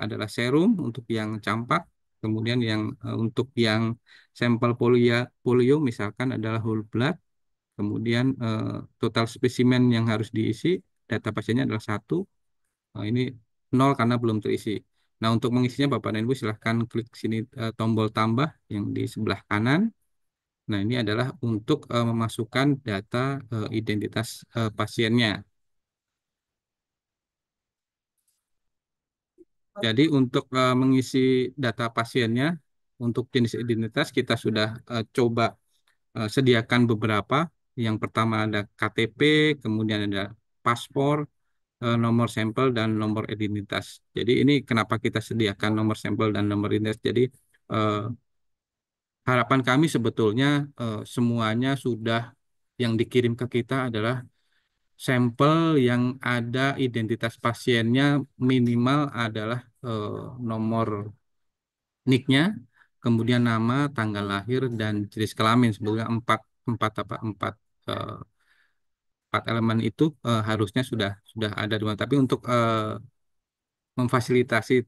adalah serum untuk yang campak, kemudian untuk yang sampel polio misalkan adalah whole blood, kemudian total spesimen yang harus diisi data pasiennya adalah satu. Ini nol karena belum terisi. Nah, untuk mengisinya Bapak dan Ibu silahkan klik sini tombol tambah yang di sebelah kanan. Nah, ini adalah untuk memasukkan data identitas pasiennya. Jadi untuk mengisi data pasiennya, untuk jenis identitas kita sudah coba sediakan beberapa. Yang pertama ada KTP, kemudian ada paspor, nomor sampel, dan nomor identitas. Jadi ini kenapa kita sediakan nomor sampel dan nomor identitas. Jadi eh, harapan kami sebetulnya semuanya sudah yang dikirim ke kita adalah sampel yang ada identitas pasiennya minimal adalah nomor NIK-nya, kemudian nama, tanggal lahir, dan jenis kelamin. Sebetulnya empat apa eh, empat elemen itu harusnya sudah ada di mana. Tapi untuk memfasilitasi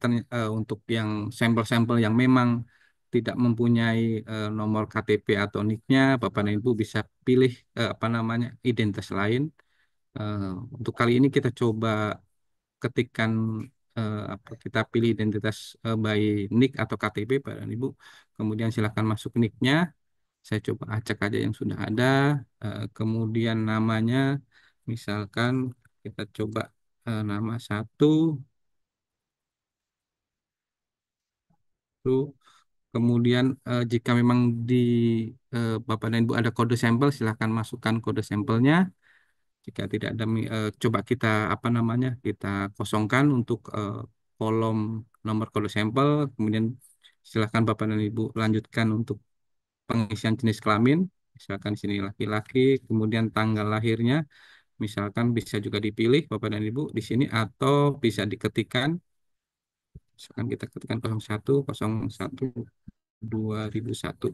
untuk yang sampel-sampel yang memang tidak mempunyai nomor KTP atau NIK-nya, Bapak dan Ibu bisa pilih apa namanya identitas lain. Eh, untuk kali ini kita coba ketikkan kita pilih identitas by NIK atau KTP, Pak dan Ibu. Kemudian silakan masuk NIK-nya. Saya coba acak aja yang sudah ada. Kemudian namanya, misalkan kita coba nama satu, tuh. Kemudian jika memang di Bapak dan Ibu ada kode sampel, silakan masukkan kode sampelnya. Jika tidak ada, coba kita apa namanya kita kosongkan untuk kolom nomor kode sampel. Kemudian silakan Bapak dan Ibu lanjutkan untuk pengisian jenis kelamin. Misalkan di sini laki-laki, kemudian tanggal lahirnya, misalkan bisa juga dipilih Bapak dan Ibu di sini atau bisa diketikkan. Misalkan kita ketikkan 01/01/2001.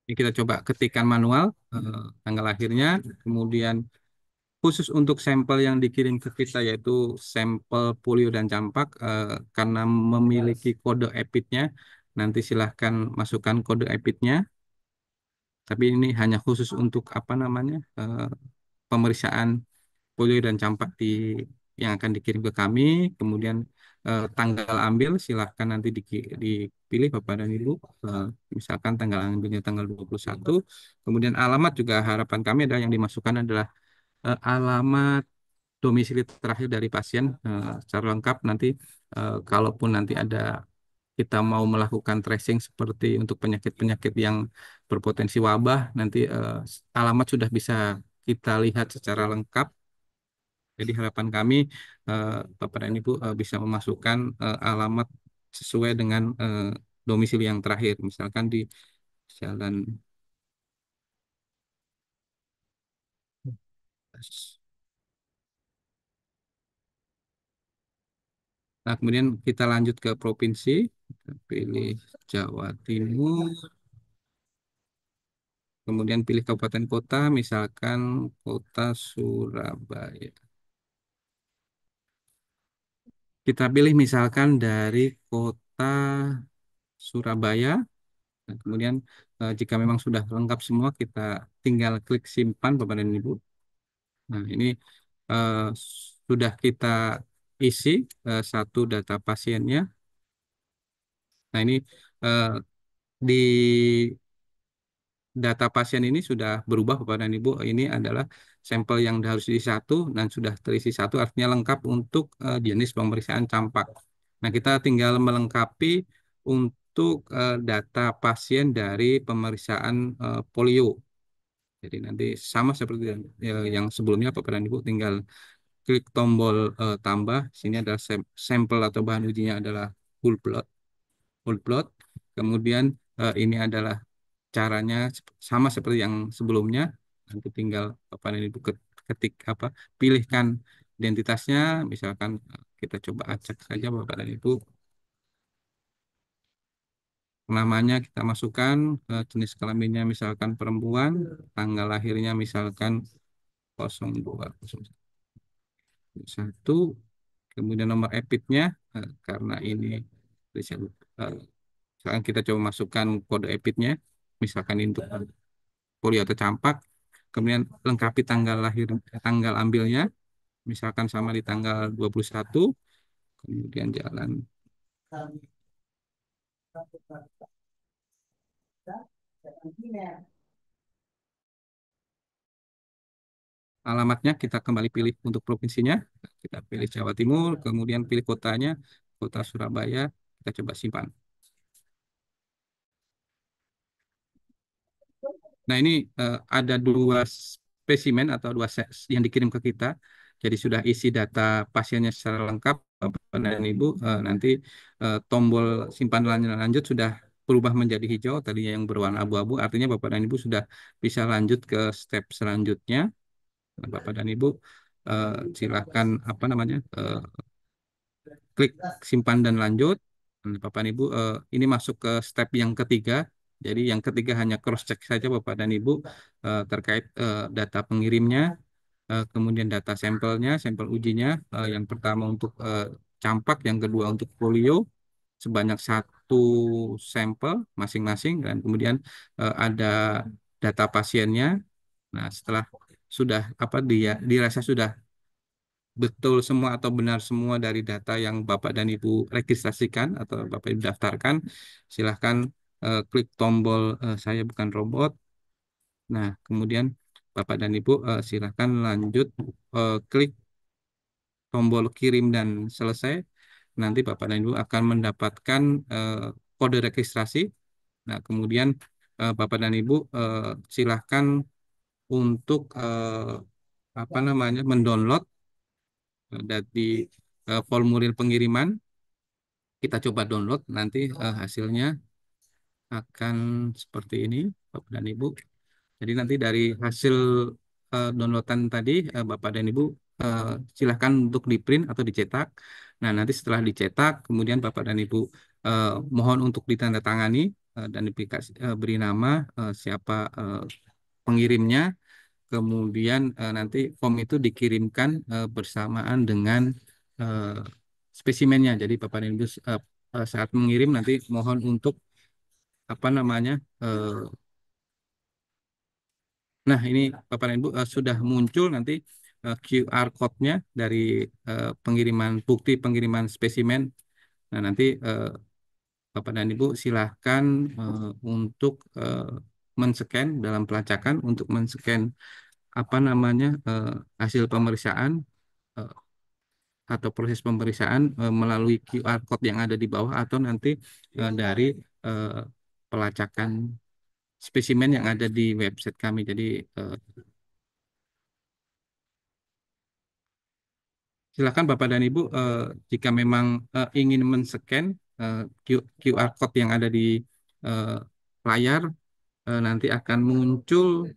Ini kita coba ketikkan manual tanggal lahirnya, kemudian khusus untuk sampel yang dikirim ke kita yaitu sampel polio dan campak karena memiliki kode EPID-nya, nanti silahkan masukkan kode EPID-nya. Tapi ini hanya khusus untuk apa namanya pemeriksaan polio dan campak yang akan dikirim ke kami. Kemudian tanggal ambil silahkan nanti dipilih Bapak dan Ibu. Misalkan tanggal ambilnya tanggal 21. Kemudian alamat juga harapan kami adalah yang dimasukkan adalah alamat domisili terakhir dari pasien secara lengkap. Nanti kalaupun nanti ada kita mau melakukan tracing seperti untuk penyakit-penyakit yang berpotensi wabah, nanti alamat sudah bisa kita lihat secara lengkap. Jadi harapan kami Bapak dan Ibu bisa memasukkan alamat sesuai dengan domisili yang terakhir, misalkan di Jalan. Nah, kemudian kita lanjut ke provinsi, kita pilih Jawa Timur, kemudian pilih kabupaten kota, misalkan kota Surabaya. Kita pilih misalkan dari kota Surabaya. Nah, kemudian jika memang sudah lengkap semua, kita tinggal klik simpan, Bapak dan Ibu. Nah, ini eh, sudah kita isi satu data pasiennya. Nah, ini eh, di data pasien ini sudah berubah, Bapak dan Ibu. Ini adalah sampel yang harus diisi satu dan sudah terisi satu, artinya lengkap untuk jenis pemeriksaan campak. Nah, kita tinggal melengkapi untuk data pasien dari pemeriksaan polio. Jadi nanti sama seperti yang sebelumnya, Bapak dan Ibu tinggal klik tombol tambah. Sini adalah sampel atau bahan ujinya adalah whole blood. Whole blood. Kemudian ini adalah caranya sama seperti yang sebelumnya. Nanti tinggal Bapak dan Ibu ketik apa pilihkan identitasnya. Misalkan kita coba acak saja Bapak dan Ibu. Namanya kita masukkan, jenis kelaminnya misalkan perempuan, tanggal lahirnya misalkan 0201, kemudian nomor EPID-nya karena ini eh, misalkan kita coba masukkan kode EPID-nya, misalkan ini untuk polio atau campak, kemudian lengkapi tanggal lahir, tanggal ambilnya, misalkan sama di tanggal 21, kemudian jalan. Alamatnya kita kembali pilih untuk provinsinya, kita pilih Jawa Timur, kemudian pilih kotanya, kota Surabaya, kita coba simpan. Nah, ini ada dua spesimen atau dua set yang dikirim ke kita. Jadi sudah isi data pasiennya secara lengkap, Bapak dan Ibu. Nanti tombol simpan lanjut sudah berubah menjadi hijau, tadinya yang berwarna abu-abu. Artinya Bapak dan Ibu sudah bisa lanjut ke step selanjutnya. Nah, Bapak dan Ibu silakan apa namanya klik simpan dan lanjut. Nah, Bapak dan Ibu ini masuk ke step yang ketiga, Jadi yang ketiga hanya cross check saja Bapak dan Ibu terkait data pengirimnya, kemudian data sampelnya, sampel ujinya, yang pertama untuk campak, yang kedua untuk polio sebanyak satu sampel masing-masing, dan kemudian ada data pasiennya. Nah, setelah sudah dia dirasa sudah betul semua atau benar semua dari data yang Bapak dan Ibu registrasikan atau Bapak Ibu daftarkan, silahkan klik tombol saya bukan robot. Nah, kemudian Bapak dan Ibu silahkan lanjut klik tombol kirim dan selesai. Nanti Bapak dan Ibu akan mendapatkan eh, kode registrasi. Nah, kemudian Bapak dan Ibu silahkan untuk apa namanya mendownload dari formulir pengiriman. Kita coba download, nanti hasilnya akan seperti ini, Bapak dan Ibu. Jadi nanti dari hasil downloadan tadi, Bapak dan Ibu eh, silahkan untuk di-print atau dicetak. Nah, nanti setelah dicetak, kemudian Bapak dan Ibu mohon untuk ditandatangani dan beri nama siapa pengirimnya. Kemudian nanti form itu dikirimkan bersamaan dengan eh, spesimennya. Jadi Bapak dan Ibu saat mengirim nanti mohon untuk apa namanya? Nah, ini Bapak dan Ibu sudah muncul nanti QR code-nya dari pengiriman bukti pengiriman spesimen. Nah, nanti Bapak dan Ibu silahkan untuk men-scan dalam pelacakan untuk men-scan apa namanya hasil pemeriksaan eh, atau proses pemeriksaan melalui QR code yang ada di bawah atau nanti dari eh, pelacakan spesimen yang ada di website kami. Jadi silakan Bapak dan Ibu jika memang ingin men-scan QR code yang ada di eh, layar, nanti akan muncul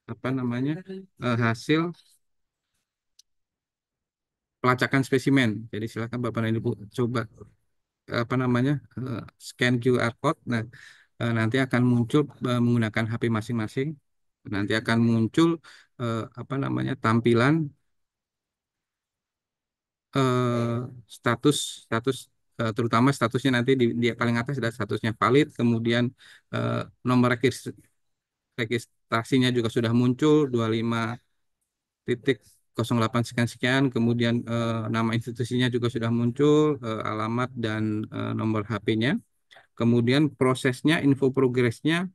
apa namanya hasil pelacakan spesimen. Jadi silakan Bapak dan Ibu coba apa namanya scan QR code. Nah, nanti akan muncul menggunakan HP masing-masing. Nanti akan muncul apa namanya tampilan status status terutama statusnya nanti di paling atas ada statusnya valid, kemudian eh, nomor registrasinya juga sudah muncul 25.08 sekian sekian, kemudian nama institusinya juga sudah muncul, alamat dan nomor HP-nya. Kemudian prosesnya, info progresnya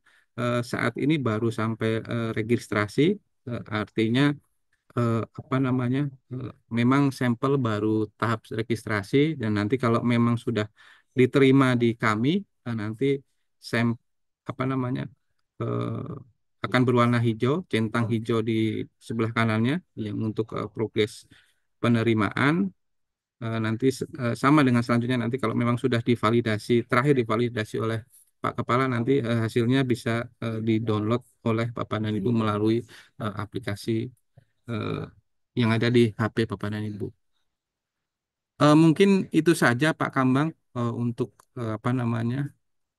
saat ini baru sampai registrasi, artinya apa namanya, memang sampel baru tahap registrasi, dan nanti kalau memang sudah diterima di kami, nanti sam apa namanya akan berwarna hijau, centang hijau di sebelah kanannya yang untuk progres penerimaan. Nanti sama dengan selanjutnya, nanti kalau memang sudah divalidasi, terakhir divalidasi oleh Pak Kepala, nanti hasilnya bisa di-download oleh Bapak dan Ibu melalui aplikasi eh, yang ada di HP Bapak dan Ibu. Mungkin itu saja Pak Kambang untuk apa namanya,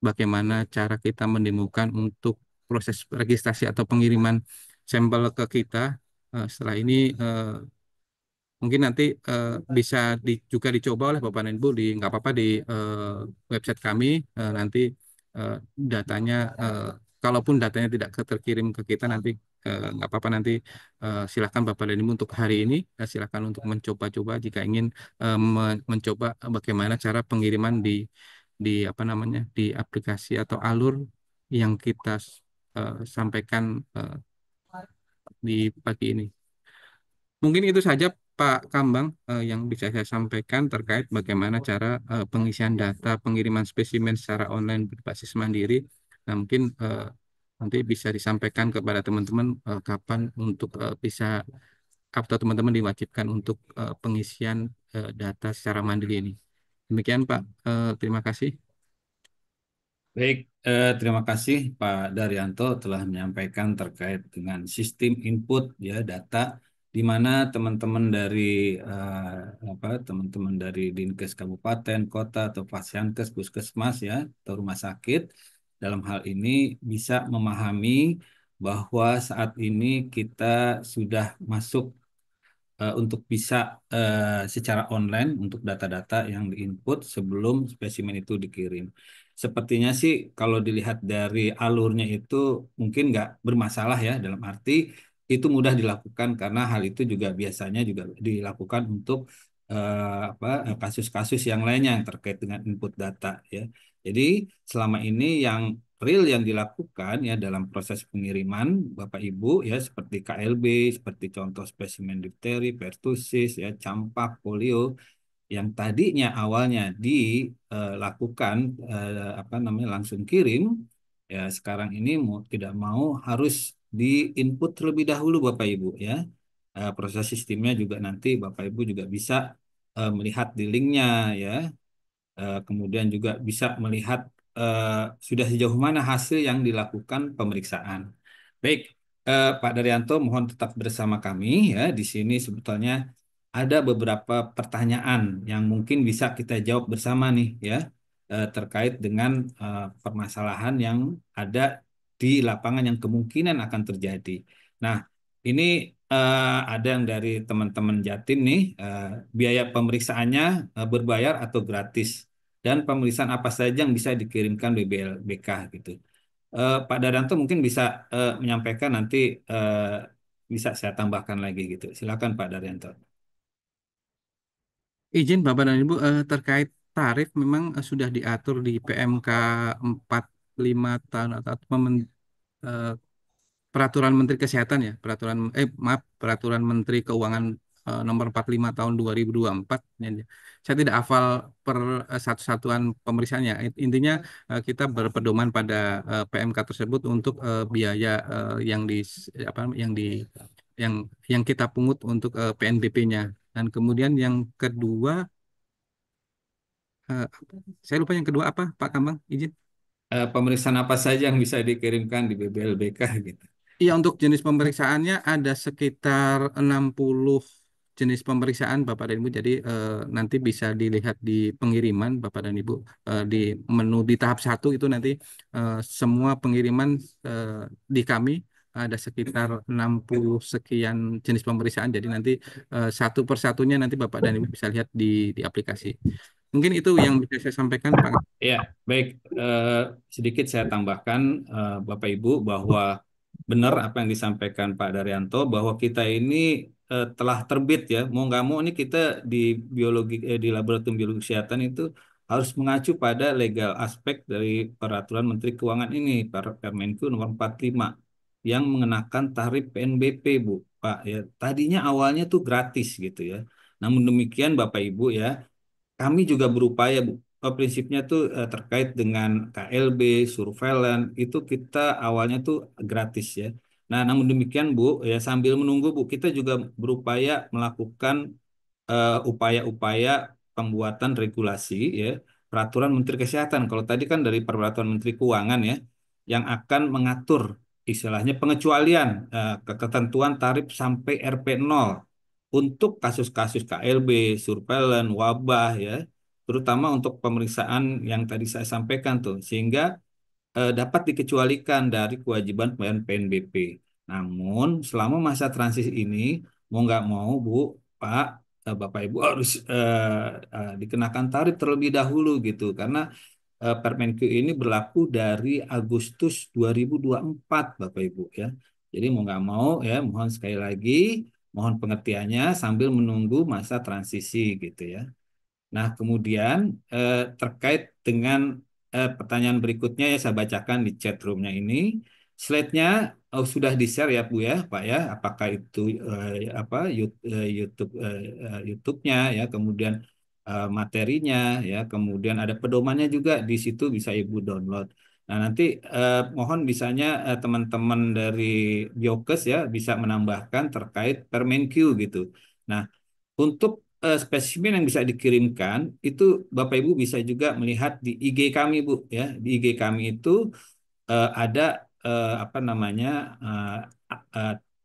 bagaimana cara kita mendemokan untuk proses registrasi atau pengiriman sampel ke kita. Setelah ini mungkin nanti bisa juga dicoba oleh Bapak dan Ibu di nggak apa-apa di website kami. Nanti eh, datanya kalaupun datanya tidak terkirim ke kita nanti nggak apa-apa, nanti silakan Bapak dan Ibu untuk hari ini silakan untuk mencoba-coba jika ingin mencoba bagaimana cara pengiriman di apa namanya di aplikasi atau alur yang kita sampaikan di pagi ini. Mungkin itu saja Pak Kambang yang bisa saya sampaikan terkait bagaimana cara pengisian data pengiriman spesimen secara online berbasis mandiri. Nah, mungkin nanti bisa disampaikan kepada teman-teman kapan untuk bisa atau teman-teman diwajibkan untuk pengisian data secara mandiri ini. Demikian Pak, terima kasih. Baik, terima kasih Pak Daryanto telah menyampaikan terkait dengan sistem input ya data di mana teman-teman dari teman-teman dari Dinkes Kabupaten, Kota atau Pasyankes, Puskesmas ya atau rumah sakit dalam hal ini bisa memahami bahwa saat ini kita sudah masuk untuk bisa secara online untuk data-data yang diinput sebelum spesimen itu dikirim. Sepertinya sih kalau dilihat dari alurnya itu mungkin nggak bermasalah ya, dalam arti itu mudah dilakukan karena hal itu juga biasanya juga dilakukan untuk kasus-kasus yang lainnya yang terkait dengan input data ya. Jadi selama ini yang real yang dilakukan ya dalam proses pengiriman Bapak Ibu ya seperti KLB, seperti contoh spesimen difteri, pertusis ya, campak, polio yang tadinya awalnya dilakukan apa namanya langsung kirim ya sekarang ini mau tidak mau harus di-input terlebih dahulu Bapak Ibu ya. Proses sistemnya juga nanti Bapak Ibu juga bisa melihat di linknya ya. Kemudian juga bisa melihat eh, sudah sejauh mana hasil yang dilakukan pemeriksaan. Baik, Pak Daryanto, mohon tetap bersama kami ya. Di sini sebetulnya ada beberapa pertanyaan yang mungkin bisa kita jawab bersama nih ya, terkait dengan permasalahan yang ada di lapangan yang kemungkinan akan terjadi. Nah, ini ada yang dari teman-teman Jatim nih, biaya pemeriksaannya berbayar atau gratis, dan pemeriksaan apa saja yang bisa dikirimkan BBLBK gitu. Pak Dadanto mungkin bisa menyampaikan nanti bisa saya tambahkan lagi gitu. Silakan Pak Daryanto. Izin Bapak dan Ibu, terkait tarif memang sudah diatur di PMK 45 tahun atau eh, Peraturan Menteri Kesehatan ya, Peraturan Menteri Keuangan nomor 45 tahun 2024. Ya, saya tidak hafal per satu-satuan pemeriksaannya. Intinya kita berpedoman pada PMK tersebut untuk biaya yang di apa yang yang kita pungut untuk PNBP-nya. Dan kemudian yang kedua, eh, saya lupa yang kedua apa, Pak Kambang, izin. Pemeriksaan apa saja yang bisa dikirimkan di BBLBK gitu. Iya, untuk jenis pemeriksaannya ada sekitar 60 jenis pemeriksaan Bapak dan Ibu. Jadi nanti bisa dilihat di pengiriman Bapak dan Ibu. Di menu di tahap satu itu nanti semua pengiriman eh, di kami ada sekitar 60 sekian jenis pemeriksaan. Jadi nanti satu persatunya nanti Bapak dan Ibu bisa lihat di aplikasi. Mungkin itu yang bisa saya sampaikan Pak. Ya, baik. Eh, Sedikit saya tambahkan, Bapak Ibu, bahwa benar apa yang disampaikan Pak Daryanto, bahwa kita ini telah terbit ya, mau nggak mau ini kita di di laboratorium biologi kesehatan itu harus mengacu pada legal aspek dari Peraturan Menteri Keuangan ini, Permenku nomor 45, yang mengenakan tarif PNBP, Bu, Pak. Ya, tadinya awalnya tuh gratis gitu ya. Namun demikian, Bapak Ibu ya. Kami juga berupaya, Bu. Prinsipnya tuh terkait dengan KLB, surveillance, itu kita awalnya tuh gratis ya. Nah, namun demikian, Bu, ya sambil menunggu, Bu, kita juga berupaya melakukan upaya-upaya pembuatan regulasi ya, peraturan Menteri Kesehatan. Kalau tadi kan dari peraturan Menteri Keuangan ya, yang akan mengatur istilahnya pengecualian ketentuan tarif sampai RP0 untuk kasus-kasus KLB, surveillance, wabah ya, terutama untuk pemeriksaan yang tadi saya sampaikan tuh, sehingga dapat dikecualikan dari kewajiban pembayaran PNBP. Namun selama masa transisi ini mau nggak mau Bu, Pak, Bapak Ibu harus dikenakan tarif terlebih dahulu gitu karena Permenkyu ini berlaku dari Agustus 2024 Bapak Ibu ya. Jadi mau nggak mau ya mohon sekali lagi mohon pengertiannya sambil menunggu masa transisi gitu ya. Nah, kemudian terkait dengan pertanyaan berikutnya ya saya bacakan di chat roomnya ini. Slide-nya sudah di-share ya Bu ya, Pak ya. Apakah itu YouTube YouTube-nya ya, kemudian materinya ya, kemudian ada pedomannya juga di situ bisa Ibu download. Nah, nanti mohon bisanya teman-teman dari Biokes ya bisa menambahkan terkait Permenkyu gitu. Nah, untuk spesimen yang bisa dikirimkan itu Bapak Ibu bisa juga melihat di IG kami Bu ya. Di IG kami itu ada apa namanya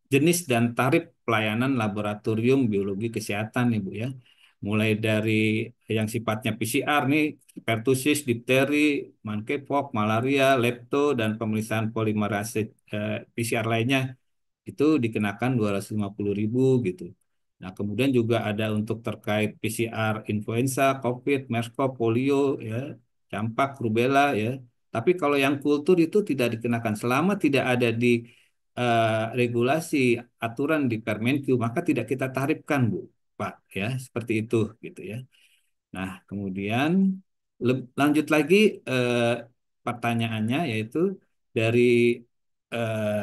jenis dan tarif pelayanan laboratorium biologi kesehatan nih Bu ya. mulai dari yang sifatnya PCR nih, pertusis, difteri, monkeypox, malaria, lepto, dan pemeriksaan polimerase PCR lainnya itu dikenakan 250.000 gitu. Nah, kemudian juga ada untuk terkait PCR influenza, COVID, MERS-CoV, polio, ya, campak, rubella, ya. Tapi kalau yang kultur itu tidak dikenakan selama tidak ada di regulasi aturan di Permenq, maka tidak kita tarifkan, Bu, Pak, ya, seperti itu, gitu ya. Nah, kemudian lanjut lagi eh, pertanyaannya yaitu dari eh,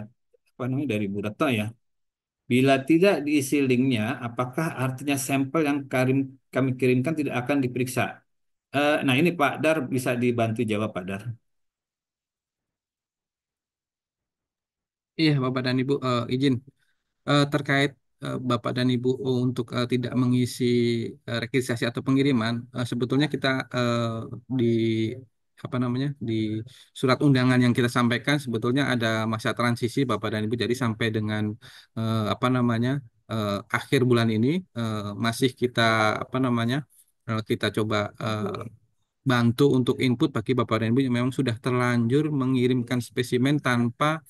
apa namanya dari Bu Retno ya. Bila tidak diisi linknya, apakah artinya sampel yang kami kirimkan tidak akan diperiksa? Nah ini Pak Dar bisa dibantu jawab Pak Dar. Iya, Bapak dan Ibu, izin terkait Bapak dan Ibu untuk tidak mengisi registrasi atau pengiriman, sebetulnya kita di apa namanya di surat undangan yang kita sampaikan sebetulnya ada masa transisi Bapak dan Ibu. Jadi sampai dengan apa namanya akhir bulan ini masih kita apa namanya kita coba bantu untuk input bagi Bapak dan Ibu yang memang sudah terlanjur mengirimkan spesimen tanpa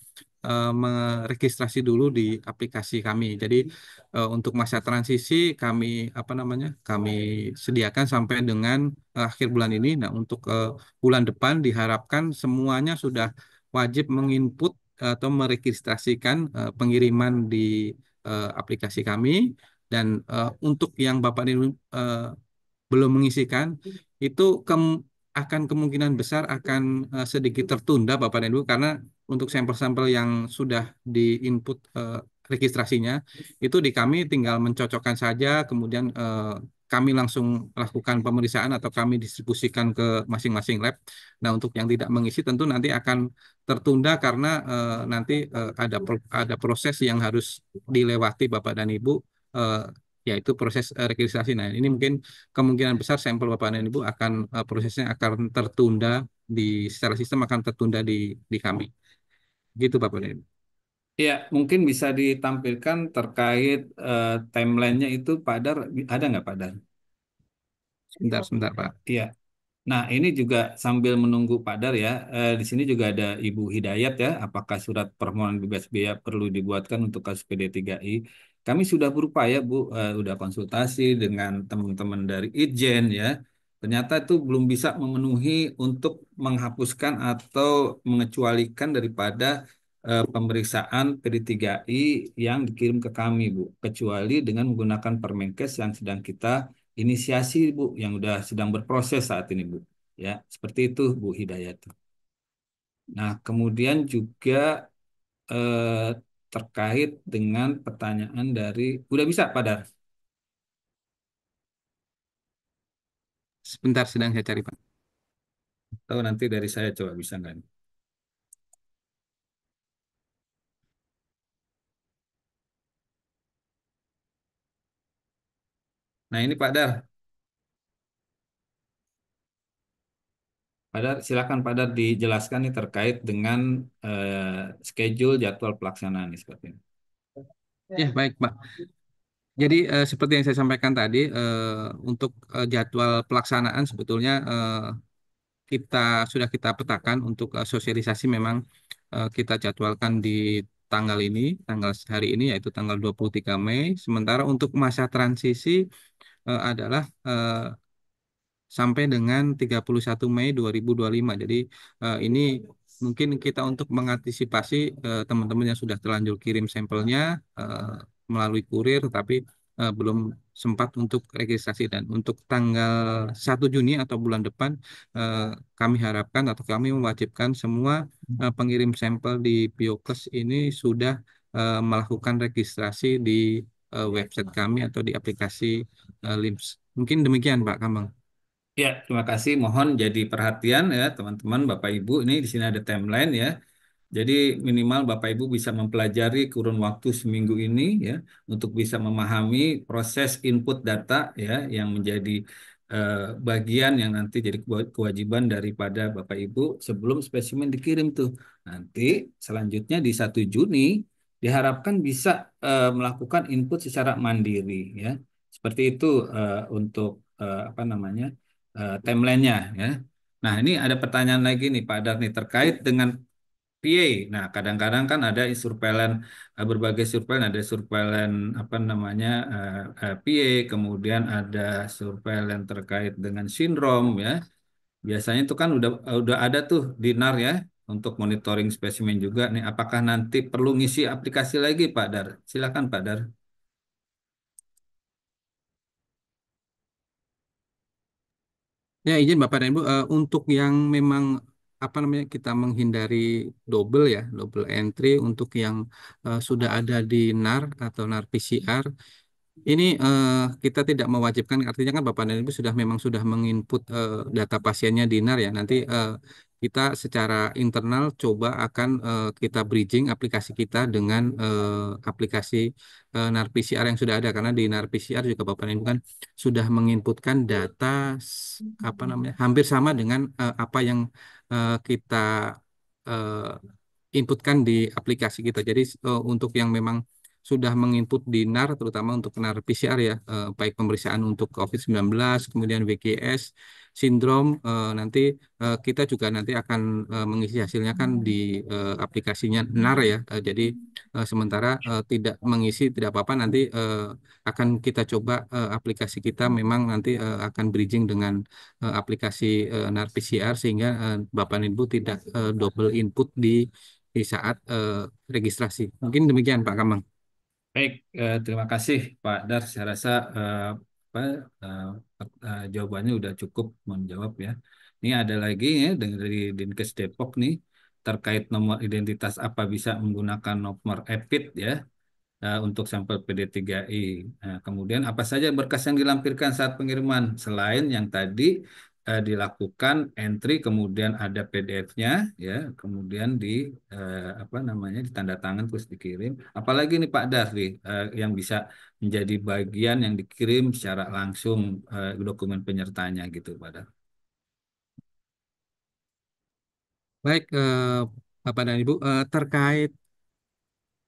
meregistrasi dulu di aplikasi kami. Jadi untuk masa transisi kami apa namanya kami sediakan sampai dengan akhir bulan ini. Nah, untuk bulan depan diharapkan semuanya sudah wajib menginput atau meregistrasikan pengiriman di aplikasi kami. Dan untuk yang Bapak dan Ibu belum mengisikan itu akan kemungkinan besar akan sedikit tertunda Bapak dan Ibu karena untuk sampel-sampel yang sudah di-input registrasinya itu di kami tinggal mencocokkan saja kemudian kami langsung lakukan pemeriksaan atau kami distribusikan ke masing-masing lab. Nah, untuk yang tidak mengisi tentu nanti akan tertunda karena nanti ada proses yang harus dilewati Bapak dan Ibu eh, yaitu proses registrasi. Nah, ini mungkin kemungkinan besar sampel Bapak dan Ibu akan prosesnya akan tertunda secara sistem akan tertunda di kami. Gitu Bapak dan Ibu. Ya, mungkin bisa ditampilkan terkait timelinenya itu Pak Dar, ada nggak Pak Dar? Sebentar, sebentar Pak. Iya. Nah, ini juga sambil menunggu Pak Dar ya, di sini juga ada Ibu Hidayat ya, apakah surat permohonan bebas biaya perlu dibuatkan untuk kasus PD3I? Kami sudah berupaya Bu, udah konsultasi dengan teman-teman dari Itjen ya, ternyata itu belum bisa memenuhi untuk menghapuskan atau mengecualikan daripada pemeriksaan PD3I yang dikirim ke kami Bu, kecuali dengan menggunakan Permenkes yang sedang kita inisiasi Bu yang udah sedang berproses saat ini Bu. Ya, seperti itu Bu Hidayat. Nah, kemudian juga eh, terkait dengan pertanyaan dari udah bisa Pak Dar? Sebentar sedang saya cari Pak. Atau nanti dari saya coba bisa nggak? Nah, ini Pak Dar. Pak Dar, silakan Pak Dar dijelaskan nih terkait dengan schedule jadwal pelaksanaan nih seperti ini. Ya, baik Pak. Jadi seperti yang saya sampaikan tadi untuk jadwal pelaksanaan sebetulnya kita sudah kita petakan untuk sosialisasi memang kita jadwalkan di tanggal ini, tanggal hari ini yaitu tanggal 23 Mei. Sementara untuk masa transisi adalah sampai dengan 31 Mei 2025. Jadi ini mungkin kita untuk mengantisipasi teman-teman yang sudah terlanjur kirim sampelnya melalui kurir tapi belum sempat untuk registrasi dan untuk tanggal 1 Juni atau bulan depan eh, kami harapkan atau kami mewajibkan semua pengirim sampel di Biokes ini sudah melakukan registrasi di website kami atau di aplikasi LIMS. Mungkin demikian Pak Kambang. Ya, terima kasih. Mohon jadi perhatian ya teman-teman, Bapak Ibu. Ini di sini ada timeline ya. Jadi minimal Bapak Ibu bisa mempelajari kurun waktu seminggu ini ya untuk bisa memahami proses input data ya yang menjadi eh, bagian yang nanti jadi kewajiban daripada Bapak Ibu sebelum spesimen dikirim tuh. Nanti selanjutnya di 1 Juni diharapkan bisa melakukan input secara mandiri ya. Seperti itu untuk apa namanya timelinenya ya. Nah, ini ada pertanyaan lagi nih Pak Dar nih terkait dengan PA. Nah, kadang-kadang kan ada surveillance berbagai surveillance, ada surveillance apa namanya PA, kemudian ada surveillance terkait dengan sindrom ya. Biasanya itu kan udah ada tuh di NAR ya untuk monitoring spesimen juga nih. Apakah nanti perlu ngisi aplikasi lagi Pak Dar? Silakan Pak Dar. Ya, izin Bapak dan Ibu, untuk yang memang apa namanya kita menghindari double ya, double entry untuk yang sudah ada di NAR atau NAR PCR, ini kita tidak mewajibkan, artinya kan Bapak dan Ibu sudah memang sudah menginput data pasiennya di NAR ya. Nanti kita secara internal coba akan kita bridging aplikasi kita dengan aplikasi NAR PCR yang sudah ada, karena di NAR PCR juga Bapak dan Ibu kan sudah menginputkan data apa namanya hampir sama dengan apa yang kita eh, inputkan di aplikasi kita. Jadi untuk yang memang sudah menginput di NAR, terutama untuk NAR PCR ya, baik pemeriksaan untuk COVID-19, kemudian WGS, sindrom, nanti kita juga nanti akan mengisi hasilnya kan di aplikasinya NAR ya. Jadi sementara tidak mengisi tidak apa-apa, nanti akan kita coba aplikasi kita memang nanti akan bridging dengan aplikasi NAR PCR sehingga Bapak dan Ibu tidak double input di saat registrasi. Mungkin demikian Pak Kamang. Baik, terima kasih Pak Dar. Saya rasa apa, jawabannya udah cukup menjawab ya. Ini ada lagi ya dari Dinkes Depok nih terkait nomor identitas apa bisa menggunakan nomor EPID ya untuk sampel PD3I. Nah, kemudian apa saja berkas yang dilampirkan saat pengiriman selain yang tadi dilakukan entry, kemudian ada PDF-nya, ya, kemudian di apa namanya ditanda tangan terus dikirim. Apalagi nih Pak Darli yang bisa menjadi bagian yang dikirim secara langsung dokumen penyertanya gitu, Pak Dar. Baik, Bapak dan Ibu, terkait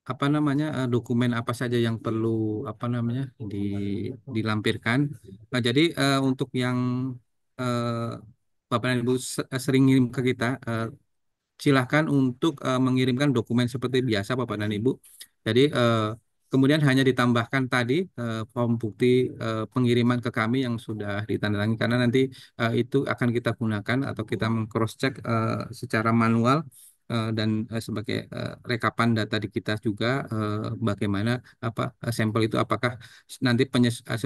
apa namanya dokumen apa saja yang perlu apa namanya dilampirkan. Jadi untuk yang eh, Bapak dan Ibu sering ngirim ke kita, silahkan untuk mengirimkan dokumen seperti biasa Bapak dan Ibu. Jadi kemudian hanya ditambahkan tadi form bukti pengiriman ke kami yang sudah ditandatangani, karena nanti itu akan kita gunakan atau kita meng-cross check secara manual dan sebagai rekapan data di kita juga bagaimana apa sampel itu apakah nanti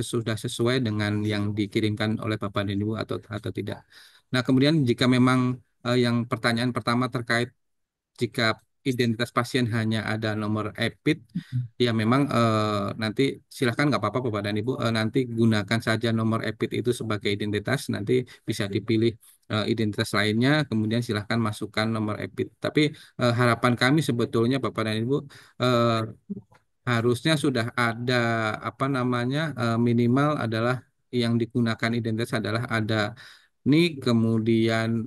sudah sesuai dengan yang dikirimkan oleh Bapak dan Ibu atau tidak. Nah, kemudian jika memang yang pertanyaan pertama terkait jika identitas pasien hanya ada nomor EPID, ya memang nanti silahkan nggak apa-apa Bapak dan Ibu, nanti gunakan saja nomor EPID itu sebagai identitas, nanti bisa dipilih identitas lainnya, kemudian silahkan masukkan nomor EPID. Tapi harapan kami sebetulnya Bapak dan Ibu eh, harusnya sudah ada apa namanya minimal adalah yang digunakan identitas adalah ada NIK, kemudian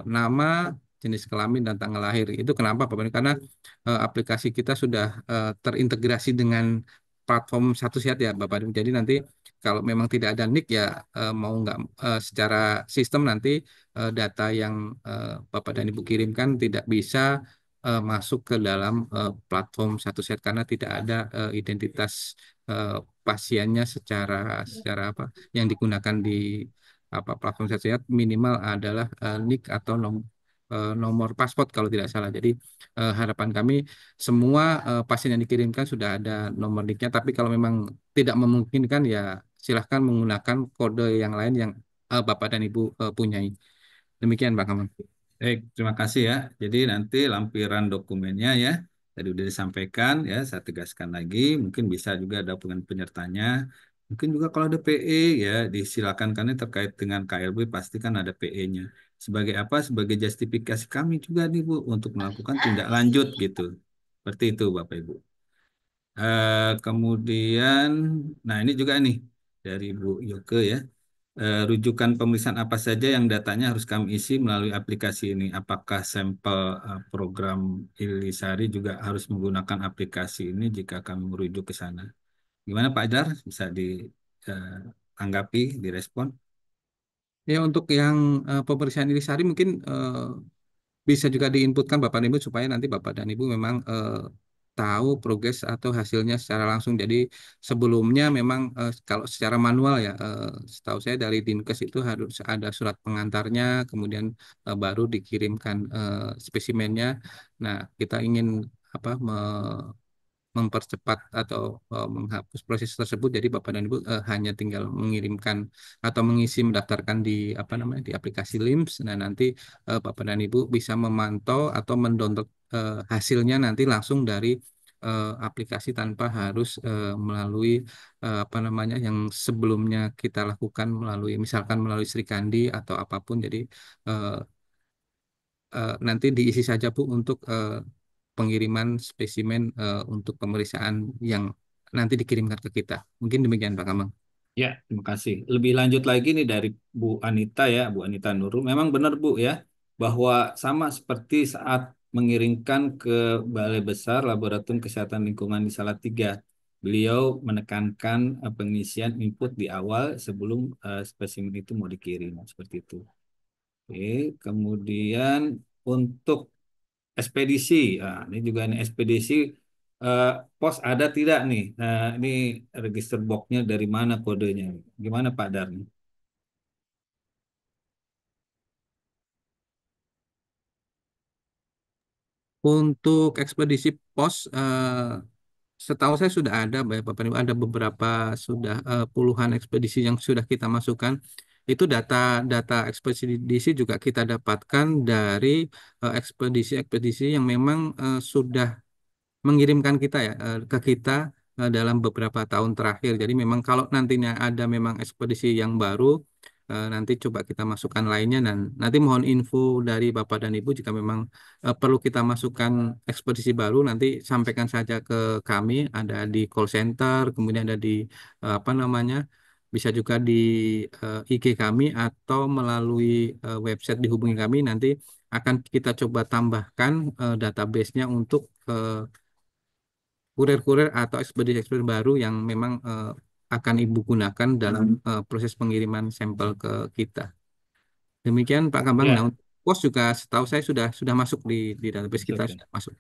nama, jenis kelamin, dan tanggal lahir. Itu kenapa, Bapak? Karena aplikasi kita sudah terintegrasi dengan platform satu sehat ya, Bapak. Jadi nanti kalau memang tidak ada NIK ya mau nggak secara sistem nanti data yang Bapak dan Ibu kirimkan tidak bisa masuk ke dalam platform satu sehat karena tidak ada identitas eh, pasiennya secara secara apa yang digunakan di apa platform sehat minimal adalah NIK atau nomor paspor kalau tidak salah. Jadi harapan kami semua pasien yang dikirimkan sudah ada nomor NIK-nya. Tapi kalau memang tidak memungkinkan ya silahkan menggunakan kode yang lain yang Bapak dan Ibu punyai. Demikian Pak Kamal. Baik, terima kasih ya. Jadi nanti lampiran dokumennya ya, tadi sudah disampaikan ya, saya tegaskan lagi, mungkin bisa juga dokumen penyertanya, mungkin juga kalau ada PE ya, disilakan karena terkait dengan KLB pasti kan ada PE-nya. Sebagai apa? Sebagai justifikasi kami juga nih Bu, untuk melakukan tindak lanjut gitu. Seperti itu Bapak Ibu. Kemudian, nah ini juga nih dari Bu Yoke ya. Rujukan pemeriksaan apa saja yang datanya harus kami isi melalui aplikasi ini? Apakah sampel program Ilisari juga harus menggunakan aplikasi ini jika kami merujuk ke sana? Gimana Pak Dar? Bisa ditanggapi, direspon. Ya untuk yang pemeriksaan intisari mungkin bisa juga diinputkan Bapak dan Ibu supaya nanti Bapak dan Ibu memang tahu progres atau hasilnya secara langsung. Jadi sebelumnya memang kalau secara manual ya, setahu saya dari Dinkes itu harus ada surat pengantarnya, kemudian baru dikirimkan spesimennya. Nah, kita ingin apa mempercepat atau menghapus proses tersebut. Jadi Bapak dan Ibu hanya tinggal mengirimkan atau mengisi mendaftarkan di apa namanya di aplikasi LIMS. Nah, nanti Bapak dan Ibu bisa memantau atau mendownload hasilnya nanti langsung dari aplikasi tanpa harus melalui apa namanya yang sebelumnya kita lakukan melalui misalkan melalui Sri Kandi atau apapun. Jadi eh, nanti diisi saja Bu untuk pengiriman spesimen untuk pemeriksaan yang nanti dikirimkan ke kita. Mungkin demikian Pak Kamang. Ya, terima kasih. Lebih lanjut lagi nih dari Bu Anita ya, Bu Anita Nurul. Memang benar Bu ya, bahwa sama seperti saat mengirimkan ke Balai Besar Laboratorium Kesehatan Lingkungan di Salatiga. Beliau menekankan pengisian input di awal sebelum spesimen itu mau dikirim, seperti itu. Oke, kemudian untuk ekspedisi, nah, ini juga nih ekspedisi eh, pos ada tidak nih? Nah, ini register boxnya dari mana kodenya? Gimana Pak Darni? Untuk ekspedisi pos, setahu saya sudah ada, Bapak Ibu, ada beberapa sudah puluhan ekspedisi yang sudah kita masukkan. Itu data ekspedisi juga kita dapatkan dari ekspedisi-ekspedisi yang memang sudah mengirimkan kita ya ke kita dalam beberapa tahun terakhir. Jadi memang kalau nantinya ada memang ekspedisi yang baru nanti coba kita masukkan lainnya dan nanti mohon info dari Bapak dan Ibu jika memang perlu kita masukkan ekspedisi baru nanti sampaikan saja ke kami ada di call center kemudian ada di apa namanya bisa juga di IG kami atau melalui website dihubungi kami nanti akan kita coba tambahkan database-nya untuk kurir-kurir atau ekspedisi-ekspedisi baru yang memang akan Ibu gunakan dalam proses pengiriman sampel ke kita. Demikian Pak Kambang. Nah, Ya, untuk pos juga setahu saya sudah masuk di database kita masuk ya. sudah masuk.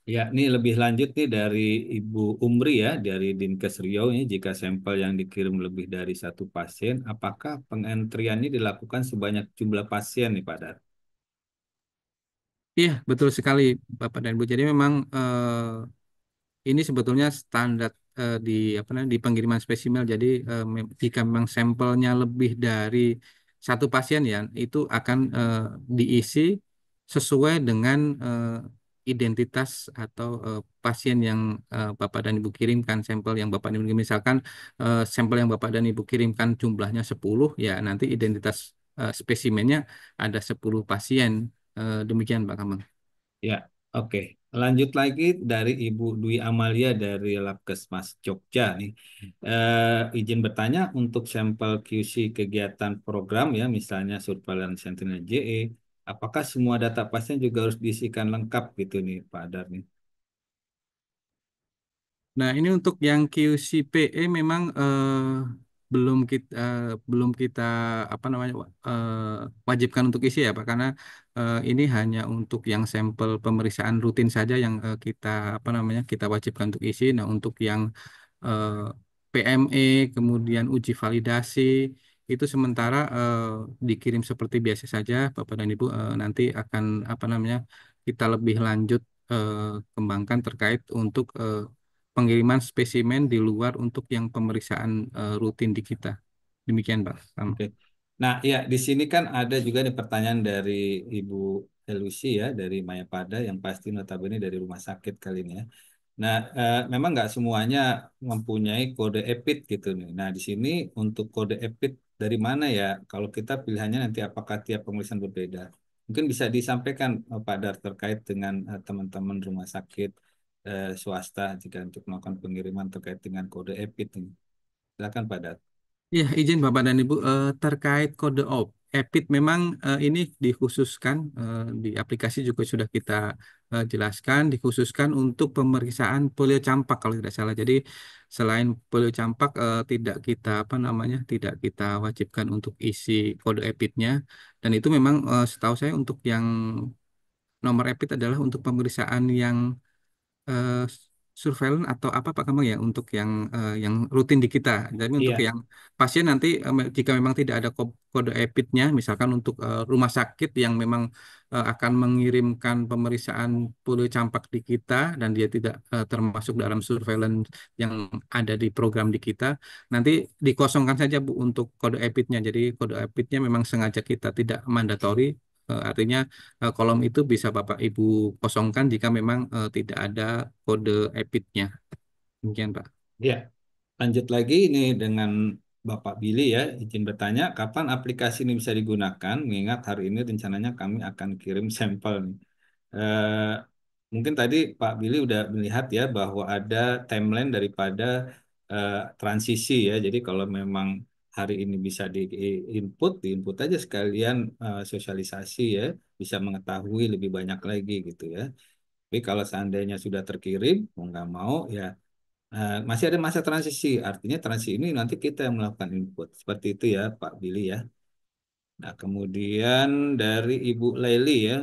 Ya, ini lebih lanjut nih dari Ibu Umri ya, dari Dinkes Riau ini, jika sampel yang dikirim lebih dari satu pasien, apakah pengentrian ini dilakukan sebanyak jumlah pasien nih Pak Dar? Iya, betul sekali Bapak dan Ibu. Jadi memang ini sebetulnya standar di apa namanya di pengiriman spesimen. Jadi jika memang sampelnya lebih dari satu pasien ya, itu akan diisi sesuai dengan identitas atau pasien yang Bapak dan Ibu kirimkan sampel yang Bapak dan Ibu kirim. Misalkan sampel yang Bapak dan Ibu kirimkan jumlahnya 10, ya nanti identitas spesimennya ada 10 pasien. Demikian Pak Kamang. Ya, oke. Lanjut lagi dari Ibu Dwi Amalia dari Labkesmas Jogja nih. Izin bertanya untuk sampel QC kegiatan program ya, misalnya surveillance Sentinel JE, apakah semua data pasien juga harus diisikan lengkap gitu nih Pak Dar nih? Nah, ini untuk yang QCPE memang belum kita apa namanya wajibkan untuk isi ya Pak karena ini hanya untuk yang sampel pemeriksaan rutin saja yang kita apa namanya kita wajibkan untuk isi. Nah, untuk yang eh, PME kemudian uji validasi itu sementara dikirim seperti biasa saja Bapak dan Ibu nanti akan apa namanya kita lebih lanjut eh, kembangkan terkait untuk pengiriman spesimen di luar untuk yang pemeriksaan rutin di kita. Demikian, Pak. Oke. Nah, ya di sini kan ada juga nih pertanyaan dari Ibu Elusi ya dari Mayapada yang pasti notabene dari rumah sakit kali ini ya. Nah, memang nggak semuanya mempunyai kode EPID gitu nih. Nah, di sini untuk kode EPID dari mana ya? Kalau kita pilihannya nanti apakah tiap pemeriksaan berbeda? Mungkin bisa disampaikan Pak Dar terkait dengan teman-teman rumah sakit swasta jika untuk melakukan pengiriman terkait dengan kode EPID ini. Silakan Pak Dar. Ya, izin Bapak dan Ibu terkait kode EPID memang ini dikhususkan di aplikasi juga sudah kita jelaskan, dikhususkan untuk pemeriksaan polio campak kalau tidak salah. Jadi selain polio campak tidak kita apa namanya tidak kita wajibkan untuk isi kode EPID-nya, dan itu memang setahu saya untuk yang nomor EPID adalah untuk pemeriksaan yang eh, surveillance atau apa Pak Kambang ya, untuk yang rutin di kita. Jadi untuk Iya. yang pasien nanti jika memang tidak ada kode EPID-nya, misalkan untuk rumah sakit yang memang akan mengirimkan pemeriksaan polio campak di kita dan dia tidak termasuk dalam surveillance yang ada di program di kita, nanti dikosongkan saja Bu untuk kode EPID-nya. Jadi kode EPID-nya memang sengaja kita tidak mandatori. Artinya kolom itu bisa Bapak Ibu kosongkan jika memang tidak ada kode EPID-nya. Demikian, Pak. Iya. Lanjut lagi ini dengan Bapak Billy ya, izin bertanya, kapan aplikasi ini bisa digunakan? Mengingat hari ini rencananya kami akan kirim sampel nih. Eh, Mungkin tadi Pak Billy udah melihat ya bahwa ada timeline daripada transisi ya. Jadi kalau memang hari ini bisa diinput aja sekalian sosialisasi ya, bisa mengetahui lebih banyak lagi gitu ya. Tapi kalau seandainya sudah terkirim, mau nggak mau ya masih ada masa transisi. Artinya transisi ini nanti kita yang melakukan input. Seperti itu ya Pak Billy ya. Nah, kemudian dari Ibu Leli ya,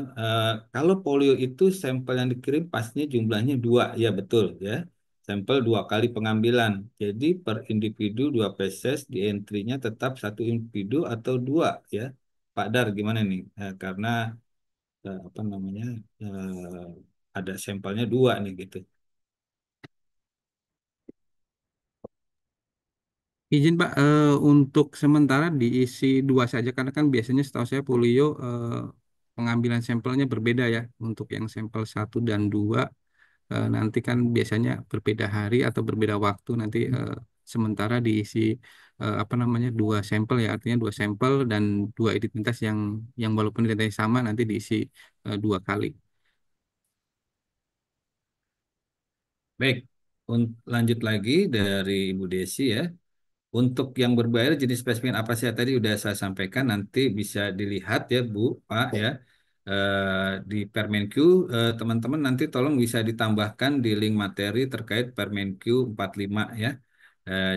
kalau polio itu sampel yang dikirim pastinya jumlahnya dua, ya betul ya. Sampel dua kali pengambilan. Jadi per individu dua peses di entry-nya tetap satu individu atau dua ya. Pak Dar gimana nih? Karena apa namanya ada sampelnya dua nih gitu. Izin Pak, untuk sementara diisi dua saja karena kan biasanya setahu saya polio pengambilan sampelnya berbeda ya. Untuk yang sampel satu dan dua nanti kan biasanya berbeda hari atau berbeda waktu. Nanti sementara diisi apa namanya dua sampel ya, artinya dua sampel dan dua identitas yang walaupun identitasnya sama nanti diisi dua kali. Baik, lanjut lagi dari Ibu Desi ya. Untuk yang berbayar jenis spesimen apa sih tadi udah saya sampaikan nanti bisa dilihat ya Bu, Pak ya. Di Permenq teman-teman nanti tolong bisa ditambahkan di link materi terkait Permenq 45 ya.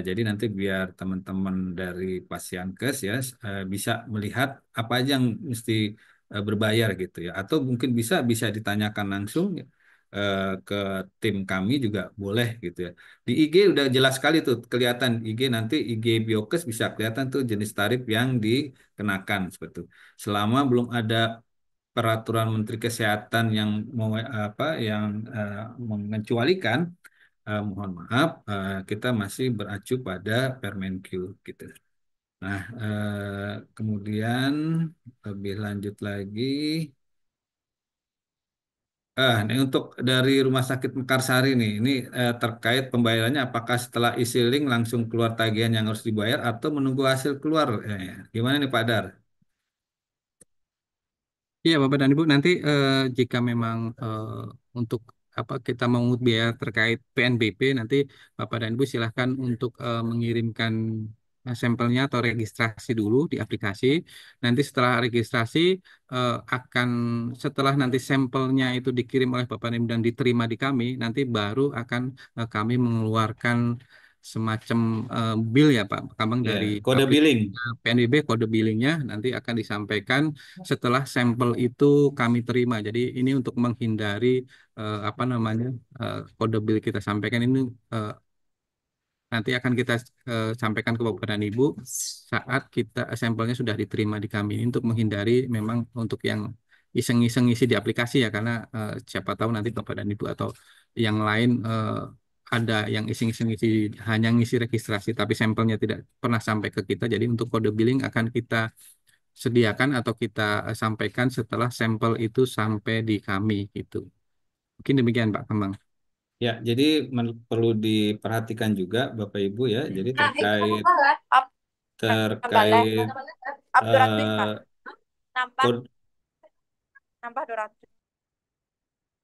Jadi nanti biar teman-teman dari Pasienkes ya bisa melihat apa aja yang mesti berbayar gitu ya. Atau mungkin bisa ditanyakan langsung ke tim kami juga boleh gitu ya. Di IG udah jelas sekali tuh kelihatan nanti IG Biokes bisa kelihatan tuh jenis tarif yang dikenakan seperti itu. Selama belum ada peraturan Menteri Kesehatan yang mau apa yang mengecualikan, mohon maaf kita masih beracu pada Permenq gitu. Nah, kemudian lebih lanjut lagi. Ini untuk dari Rumah Sakit Mekarsari nih, ini terkait pembayarannya apakah setelah isi link langsung keluar tagihan yang harus dibayar atau menunggu hasil keluar? Gimana nih Pak Dar? Iya, Bapak dan Ibu, nanti jika memang untuk apa kita mengungut biaya terkait PNBP, nanti Bapak dan Ibu silahkan untuk mengirimkan sampelnya atau registrasi dulu di aplikasi. Nanti setelah registrasi akan setelah nanti sampelnya itu dikirim oleh Bapak dan Ibu dan diterima di kami, nanti baru akan kami mengeluarkan semacam bill ya Pak Kambang Ya, dari kode aplikasi billing. PNBP, kode billingnya nanti akan disampaikan setelah sampel itu kami terima. Jadi ini untuk menghindari apa namanya kode bill kita sampaikan ini eh, nanti akan kita sampaikan ke Bapak dan Ibu saat kita sampelnya sudah diterima di kami. Ini untuk menghindari memang untuk yang iseng-iseng isi di aplikasi ya, karena siapa tahu nanti Bapak dan Ibu atau yang lain ada yang iseng-iseng isi hanya ngisi registrasi tapi sampelnya tidak pernah sampai ke kita. Jadi untuk kode billing akan kita sediakan atau kita sampaikan setelah sampel itu sampai di kami gitu. Mungkin demikian Pak Kembang. Ya, jadi perlu diperhatikan juga Bapak Ibu ya. Jadi terkait terkait eh, kode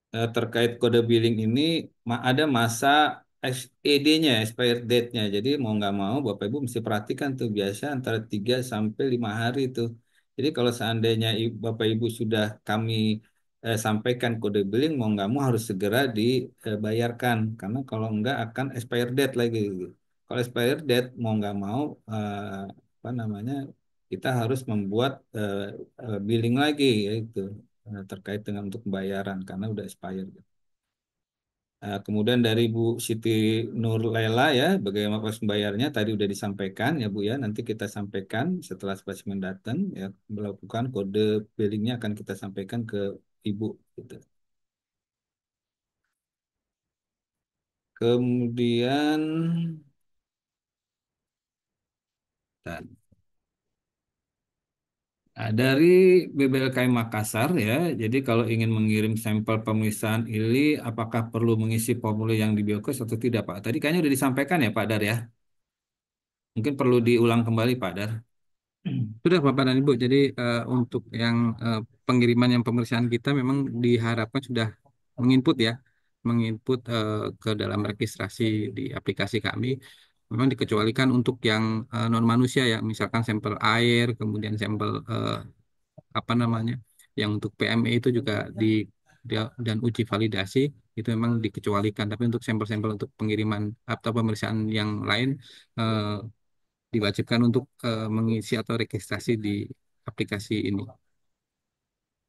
terkait kode billing ini ada masa ED-nya, expired date-nya. Jadi mau nggak mau Bapak Ibu mesti perhatikan tuh biasa antara 3 sampai 5 hari tuh. Jadi kalau seandainya Bapak Ibu sudah kami sampaikan kode billing, mau nggak mau harus segera dibayarkan, karena kalau nggak akan expire date lagi. Kalau expire date mau nggak mau apa namanya, kita harus membuat billing lagi, yaitu terkait dengan untuk pembayaran karena udah expired. Kemudian dari Bu Siti Nurlela ya, bagaimana proses membayarnya tadi udah disampaikan ya Bu ya. Nanti kita sampaikan setelah spesimen datang ya, melakukan kode billingnya akan kita sampaikan ke Ibu gitu. Kemudian dan dari BBLKM Makassar ya, jadi kalau ingin mengirim sampel pemeriksaan ini, apakah perlu mengisi formulir yang di Biokes atau tidak Pak? Tadi kayaknya udah disampaikan ya Pak Dar ya. Mungkin perlu diulang kembali Pak Dar. Sudah Bapak dan Ibu, jadi untuk yang pengiriman yang pemeriksaan kita memang diharapkan sudah menginput ya, menginput ke dalam registrasi di aplikasi kami. Memang dikecualikan untuk yang non manusia ya, misalkan sampel air, kemudian sampel apa namanya, yang untuk PME itu juga dan uji validasi itu memang dikecualikan. Tapi untuk sampel-sampel untuk pengiriman atau pemeriksaan yang lain eh, diwajibkan untuk mengisi atau registrasi di aplikasi ini.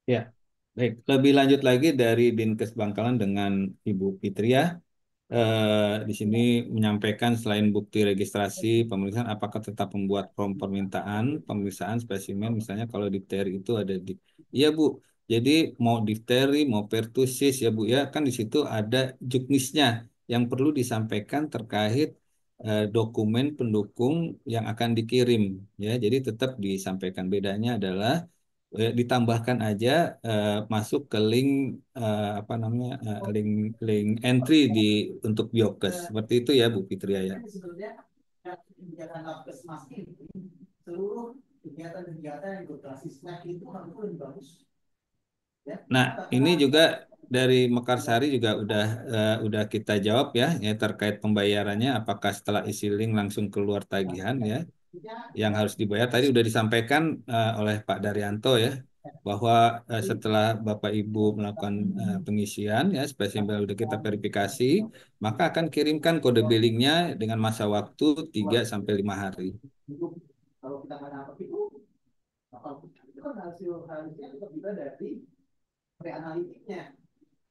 Ya, baik. Lebih lanjut lagi dari Dinkes Bangkalan dengan Ibu Fitria, di sini menyampaikan selain bukti registrasi pemeriksaan, apakah tetap membuat form permintaan pemeriksaan spesimen, misalnya kalau difteri itu ada di, iya Bu. Jadi mau difteri, mau pertusis ya Bu ya, kan di situ ada juknisnya yang perlu disampaikan terkait dokumen pendukung yang akan dikirim ya. Jadi tetap disampaikan. Bedanya adalah ditambahkan aja masuk ke link apa namanya link link entry di untuk Biokes seperti itu ya Bu Fitria ya. Nah, ini juga dari Mekarsari juga udah kita jawab ya terkait pembayarannya, apakah setelah isi link langsung keluar tagihan ya yang harus dibayar. Tadi udah disampaikan oleh Pak Daryanto ya bahwa setelah Bapak Ibu melakukan pengisian ya spesimen udah kita verifikasi, maka akan kirimkan kode billingnya dengan masa waktu 3 sampai 5 hari.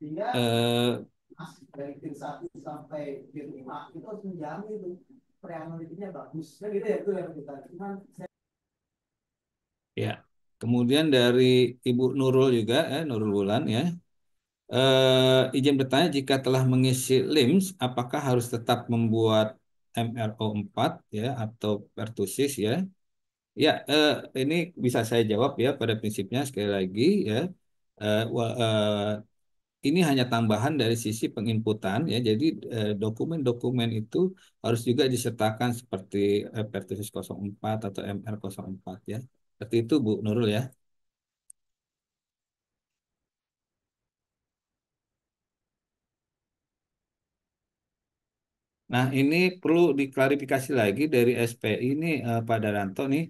Eh, ya. Kemudian dari Ibu Nurul juga Nurul Wulan ya. Izin bertanya, jika telah mengisi LIMS, apakah harus tetap membuat MRO 4 ya atau pertusis ya? Ya, ini bisa saya jawab ya pada prinsipnya sekali lagi ya. Ini hanya tambahan dari sisi penginputan ya. Jadi dokumen-dokumen itu harus juga disertakan seperti Pertusis 04 atau MR 04 ya. Seperti itu Bu Nurul ya. Nah, ini perlu diklarifikasi lagi dari SPI ini Pak Daranto nih.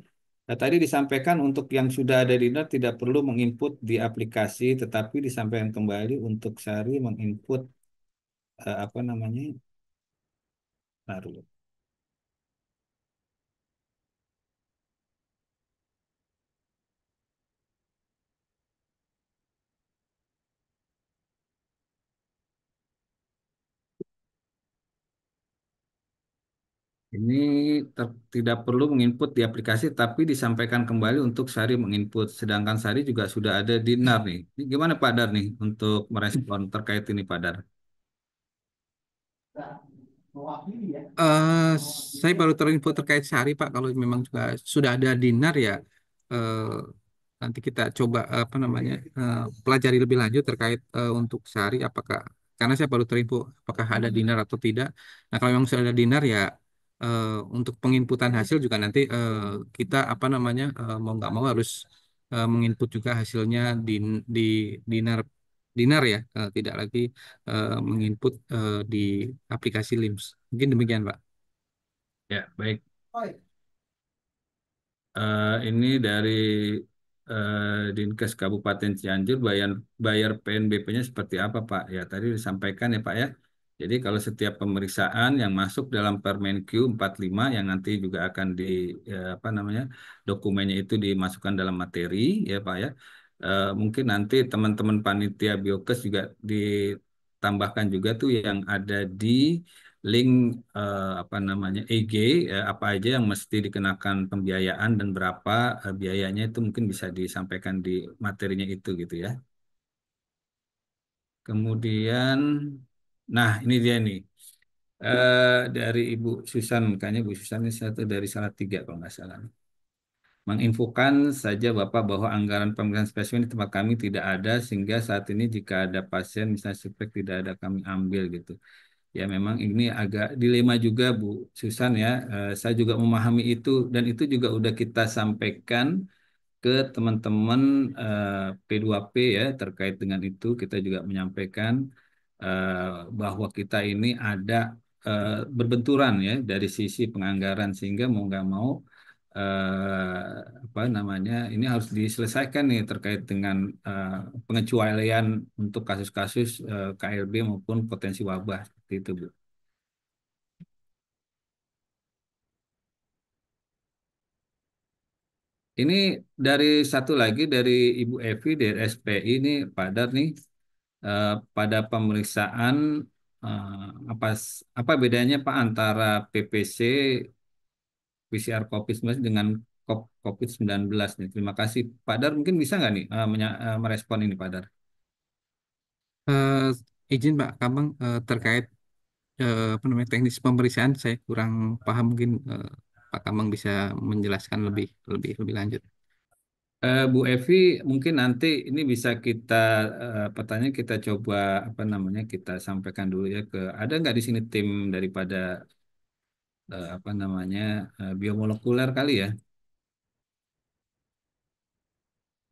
Tadi disampaikan untuk yang sudah ada di NER tidak perlu menginput di aplikasi, tetapi disampaikan kembali untuk Sari menginput apa namanya? Taruh. Ini tidak perlu menginput di aplikasi, tapi disampaikan kembali untuk Sari menginput. Sedangkan Sari juga sudah ada di NAR nih. Ini gimana Pak Dar nih untuk merespon terkait ini Pak Dar? Eh, saya baru terinfo terkait Sari Pak, kalau memang juga sudah ada dinar ya eh, nanti kita coba apa namanya pelajari lebih lanjut terkait untuk Sari apakah, karena saya baru terinfo apakah ada dinar atau tidak. Nah kalau memang sudah ada dinar ya untuk penginputan hasil juga nanti kita apa namanya mau nggak mau harus menginput juga hasilnya di dinar dinar ya, tidak lagi menginput di aplikasi LIMS. Mungkin demikian, Pak. Ya, baik. Ini dari Dinkes Kabupaten Cianjur bayar bayar PNBP-nya seperti apa Pak? Ya tadi disampaikan ya Pak ya. Jadi kalau setiap pemeriksaan yang masuk dalam Permenq 45 yang nanti juga akan di apa namanya dokumennya itu dimasukkan dalam materi ya Pak ya. Mungkin nanti teman-teman panitia Biokes juga ditambahkan juga tuh yang ada di link apa namanya EG apa aja yang mesti dikenakan pembiayaan dan berapa biayanya itu mungkin bisa disampaikan di materinya itu gitu ya. Kemudian, nah ini dia nih. Dari Ibu Susan, kayaknya Bu Susan ini satu dari salah tiga kalau nggak salah. Menginfokan saja Bapak bahwa anggaran pemeriksaan spesimen di tempat kami tidak ada sehingga saat ini jika ada pasien misalnya suspek tidak ada kami ambil gitu. Ya memang ini agak dilema juga Bu Susan ya. Saya juga memahami itu dan itu juga udah kita sampaikan ke teman-teman P2P ya terkait dengan itu kita juga menyampaikan bahwa kita ini ada berbenturan ya dari sisi penganggaran sehingga mau nggak mau apa namanya ini harus diselesaikan nih terkait dengan pengecualian untuk kasus-kasus KLB maupun potensi wabah seperti itu Bu. Ini dari satu lagi dari Ibu Evi dari SPI ini Padar nih pada pemeriksaan eh, apa apa bedanya Pak antara PPC PCR COVID-19 dengan COVID-19 nih. Terima kasih Padar mungkin bisa nggak nih merespon ini Padar? Eh, izin Pak Kambang, terkait apa namanya teknis pemeriksaan saya kurang paham, mungkin Pak Kambang bisa menjelaskan lebih lebih lebih lanjut. Bu Evi, mungkin nanti ini bisa kita pertanyaan kita coba apa namanya kita sampaikan dulu ya ke ada nggak di sini tim daripada apa namanya biomolekuler kali ya.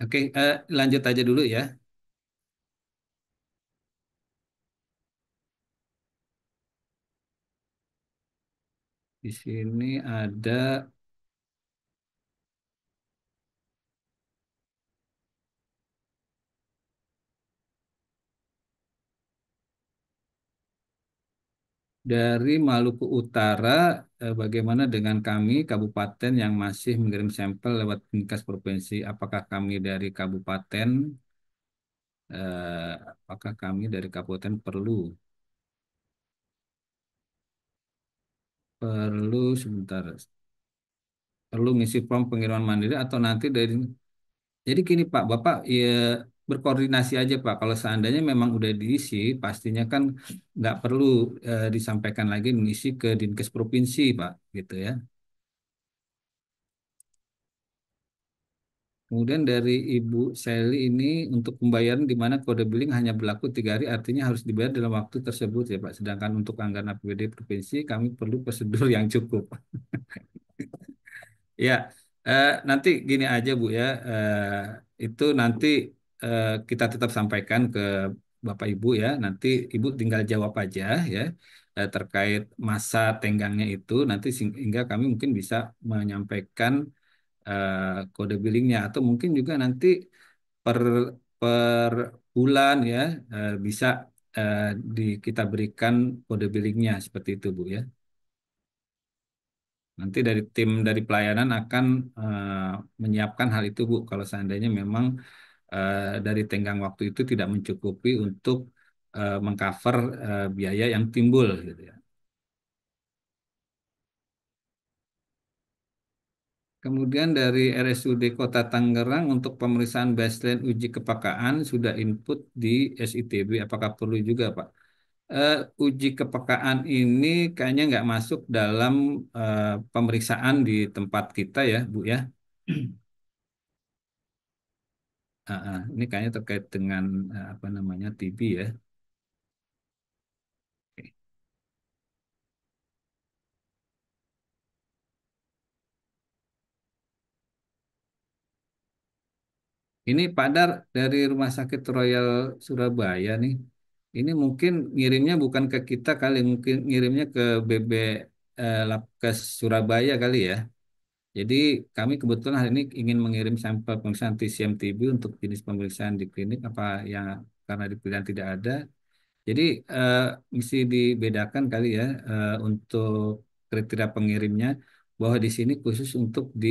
Oke, lanjut aja dulu ya. Di sini ada dari Maluku Utara, bagaimana dengan kami kabupaten yang masih mengirim sampel lewat Dinkes provinsi? Apakah kami dari kabupaten perlu sebentar perlu ngisi form pengiriman mandiri atau nanti dari jadi gini Pak, Bapak ya berkoordinasi aja Pak. Kalau seandainya memang udah diisi, pastinya kan nggak perlu disampaikan lagi mengisi ke Dinkes provinsi Pak, gitu ya. Kemudian dari Ibu Sally ini untuk pembayaran di mana kode billing hanya berlaku 3 hari, artinya harus dibayar dalam waktu tersebut ya Pak. Sedangkan untuk anggaran APBD provinsi kami perlu prosedur yang cukup. Ya, nanti gini aja Bu ya, itu nanti kita tetap sampaikan ke Bapak Ibu ya. Nanti Ibu tinggal jawab aja ya terkait masa tenggangnya itu. Nanti sehingga kami mungkin bisa menyampaikan kode billingnya atau mungkin juga nanti per per bulan ya bisa eh, kita berikan kode billingnya seperti itu Bu ya. Nanti dari tim dari pelayanan akan menyiapkan hal itu Bu. Kalau seandainya memang dari tenggang waktu itu tidak mencukupi untuk mengcover biaya yang timbul gitu ya. Kemudian dari RSUD Kota Tangerang untuk pemeriksaan baseline uji kepekaan sudah input di SITB. Apakah perlu juga Pak? Uji kepekaan ini kayaknya nggak masuk dalam pemeriksaan di tempat kita ya Bu ya. Ini kayaknya terkait dengan apa namanya TB ya. Oke. Ini Pak Dar dari Rumah Sakit Royal Surabaya nih. Ini mungkin ngirimnya bukan ke kita kali, mungkin ngirimnya ke BB Labkes Surabaya kali ya. Jadi kami kebetulan hari ini ingin mengirim sampel pemeriksaan TCM TB untuk jenis pemeriksaan di klinik apa yang karena di pilihan tidak ada. Jadi eh, mesti dibedakan kali ya untuk kriteria pengirimnya bahwa di sini khusus untuk di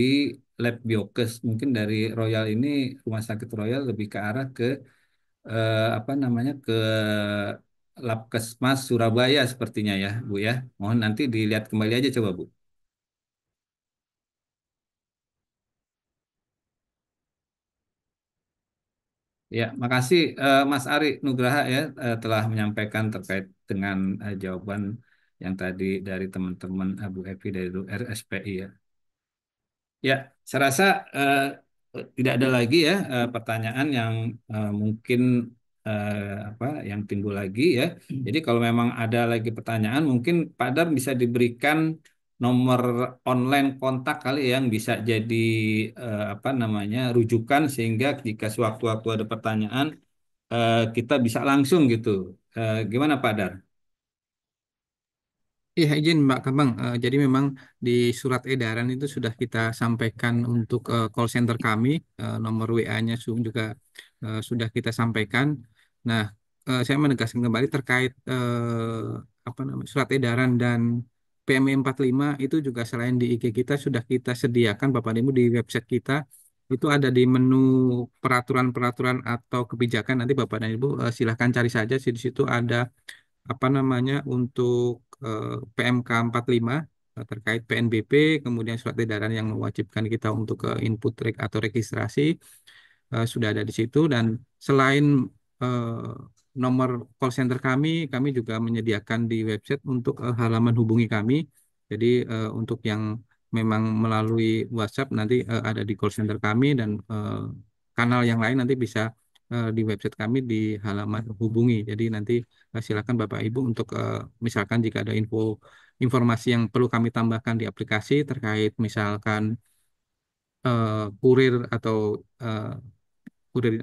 lab Biokes. Mungkin dari Royal ini Rumah Sakit Royal lebih ke arah ke apa namanya ke Labkesmas Surabaya sepertinya ya Bu ya. Mohon nanti dilihat kembali aja coba Bu. Ya, makasih Mas Ari Nugraha ya telah menyampaikan terkait dengan jawaban yang tadi dari teman-teman Abu Evi dari RSPI ya. Ya, saya rasa eh, tidak ada lagi ya pertanyaan yang mungkin apa yang timbul lagi ya. Jadi kalau memang ada lagi pertanyaan, mungkin Pak Dar bisa diberikan nomor online kontak kali ya, yang bisa jadi apa namanya rujukan sehingga jika sewaktu-waktu ada pertanyaan kita bisa langsung gitu. Gimana Pak Dar? Iya, izin Mbak Kambang. Jadi memang di surat edaran itu sudah kita sampaikan untuk call center kami, nomor WA-nya juga sudah kita sampaikan. Nah, saya menegaskan kembali terkait apa namanya surat edaran dan PME 45 itu juga selain di IG kita sudah kita sediakan Bapak dan Ibu di website kita. Itu ada di menu peraturan-peraturan atau kebijakan. Nanti Bapak dan Ibu silahkan cari saja di situ ada apa namanya untuk PMK 45 terkait PNBP, kemudian surat edaran yang mewajibkan kita untuk input atau registrasi sudah ada di situ. Dan selain nomor call center kami juga menyediakan di website untuk halaman hubungi kami. Jadi untuk yang memang melalui WhatsApp nanti ada di call center kami dan kanal yang lain nanti bisa di website kami di halaman hubungi. Jadi nanti silakan Bapak Ibu untuk misalkan jika ada informasi yang perlu kami tambahkan di aplikasi terkait misalkan kurir atau eh,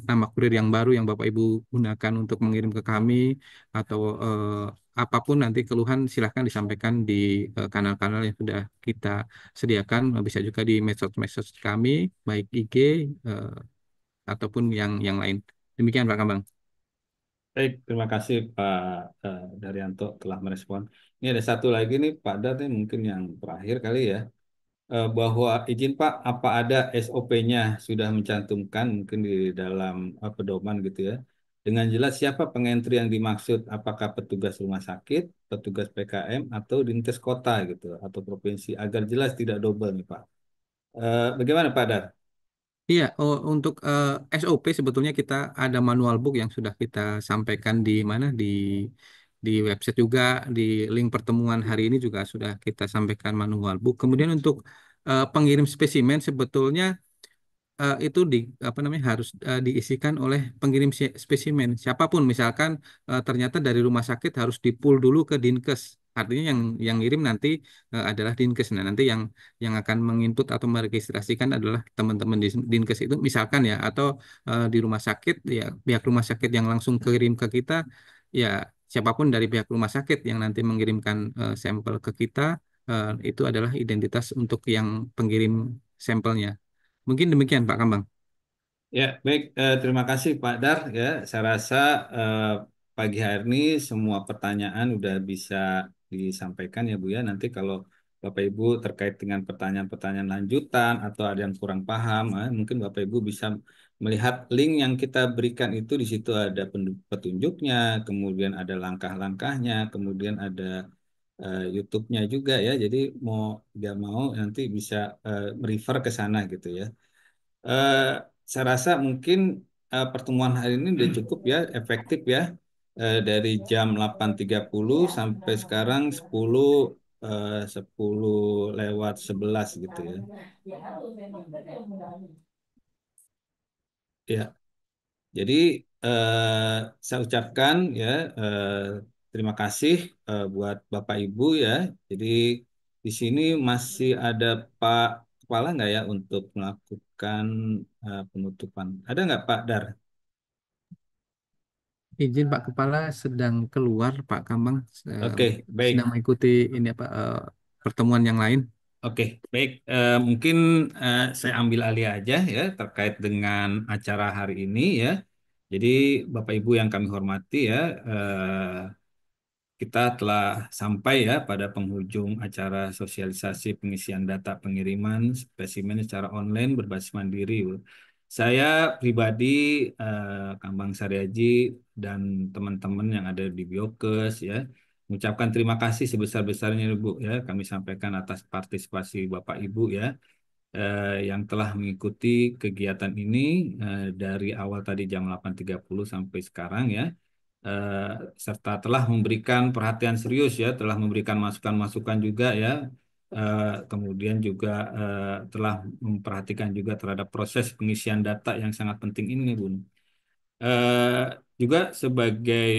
nama kurir yang baru yang Bapak Ibu gunakan untuk mengirim ke kami atau apapun nanti keluhan silahkan disampaikan di kanal-kanal yang sudah kita sediakan. Bisa juga di medsos-medsos kami baik IG eh, ataupun yang lain. Demikian Pak Kambang. Baik, terima kasih Pak Daryanto telah merespon. Ini ada satu lagi nih Pak Dar nih mungkin yang terakhir kali ya. Bahwa izin Pak, apa ada SOP-nya sudah mencantumkan mungkin di dalam pedoman gitu ya. Dengan jelas siapa pengentri yang dimaksud, apakah petugas rumah sakit, petugas PKM, atau dinkes kota gitu, atau provinsi, agar jelas tidak double nih Pak. Bagaimana Pak Dar? Iya, untuk SOP sebetulnya kita ada manual book yang sudah kita sampaikan di mana di website juga di link pertemuan hari ini juga sudah kita sampaikan manual book. Kemudian untuk pengirim spesimen sebetulnya itu apa namanya harus diisikan oleh pengirim spesimen siapapun misalkan ternyata dari rumah sakit harus di-pull dulu ke Dinkes artinya yang ngirim nanti adalah Dinkes nah nanti yang akan menginput atau meregistrasikan adalah teman-teman di Dinkes itu misalkan ya atau di rumah sakit ya pihak rumah sakit yang langsung kirim ke kita ya siapapun dari pihak rumah sakit yang nanti mengirimkan sampel ke kita itu adalah identitas untuk yang pengirim sampelnya. Mungkin demikian Pak Kambang. Ya, baik. Terima kasih Pak Dar. Ya, saya rasa eh, pagi hari ini semua pertanyaan udah bisa disampaikan ya Bu ya. Nanti kalau Bapak Ibu terkait dengan pertanyaan-pertanyaan lanjutan atau ada yang kurang paham, mungkin Bapak Ibu bisa melihat link yang kita berikan itu di situ ada petunjuknya, kemudian ada langkah-langkahnya, kemudian ada YouTube-nya juga ya. Jadi mau tidak mau nanti bisa merefer ke sana gitu ya. Eh, saya rasa mungkin pertemuan hari ini udah cukup ya, efektif ya. Dari jam 8.30 sampai sekarang 10 lewat 11 gitu ya. Ya, jadi saya ucapkan ya terima kasih buat Bapak Ibu ya. Jadi di sini masih ada Pak Kepala nggak ya untuk melakukan penutupan? Ada nggak Pak Dar? Izin Pak Kepala sedang keluar Pak Kambang Oke, sedang baik. mengikuti ini apa pertemuan yang lain. Oke, baik. Mungkin saya ambil alih aja ya terkait dengan acara hari ini ya. Jadi Bapak Ibu yang kami hormati ya, kita telah sampai ya pada penghujung acara sosialisasi pengisian data pengiriman spesimen secara online berbasis mandiri, Bu. Saya pribadi, Kambang Saryaji dan teman-teman yang ada di Biokes ya, mengucapkan terima kasih sebesar-besarnya Bu ya. Kami sampaikan atas partisipasi Bapak Ibu ya, yang telah mengikuti kegiatan ini dari awal tadi jam 8.30 sampai sekarang ya, eh, serta telah memberikan perhatian serius ya, telah memberikan masukan-masukan juga ya, kemudian juga telah memperhatikan juga terhadap proses pengisian data yang sangat penting ini, Bun. Eh, Juga sebagai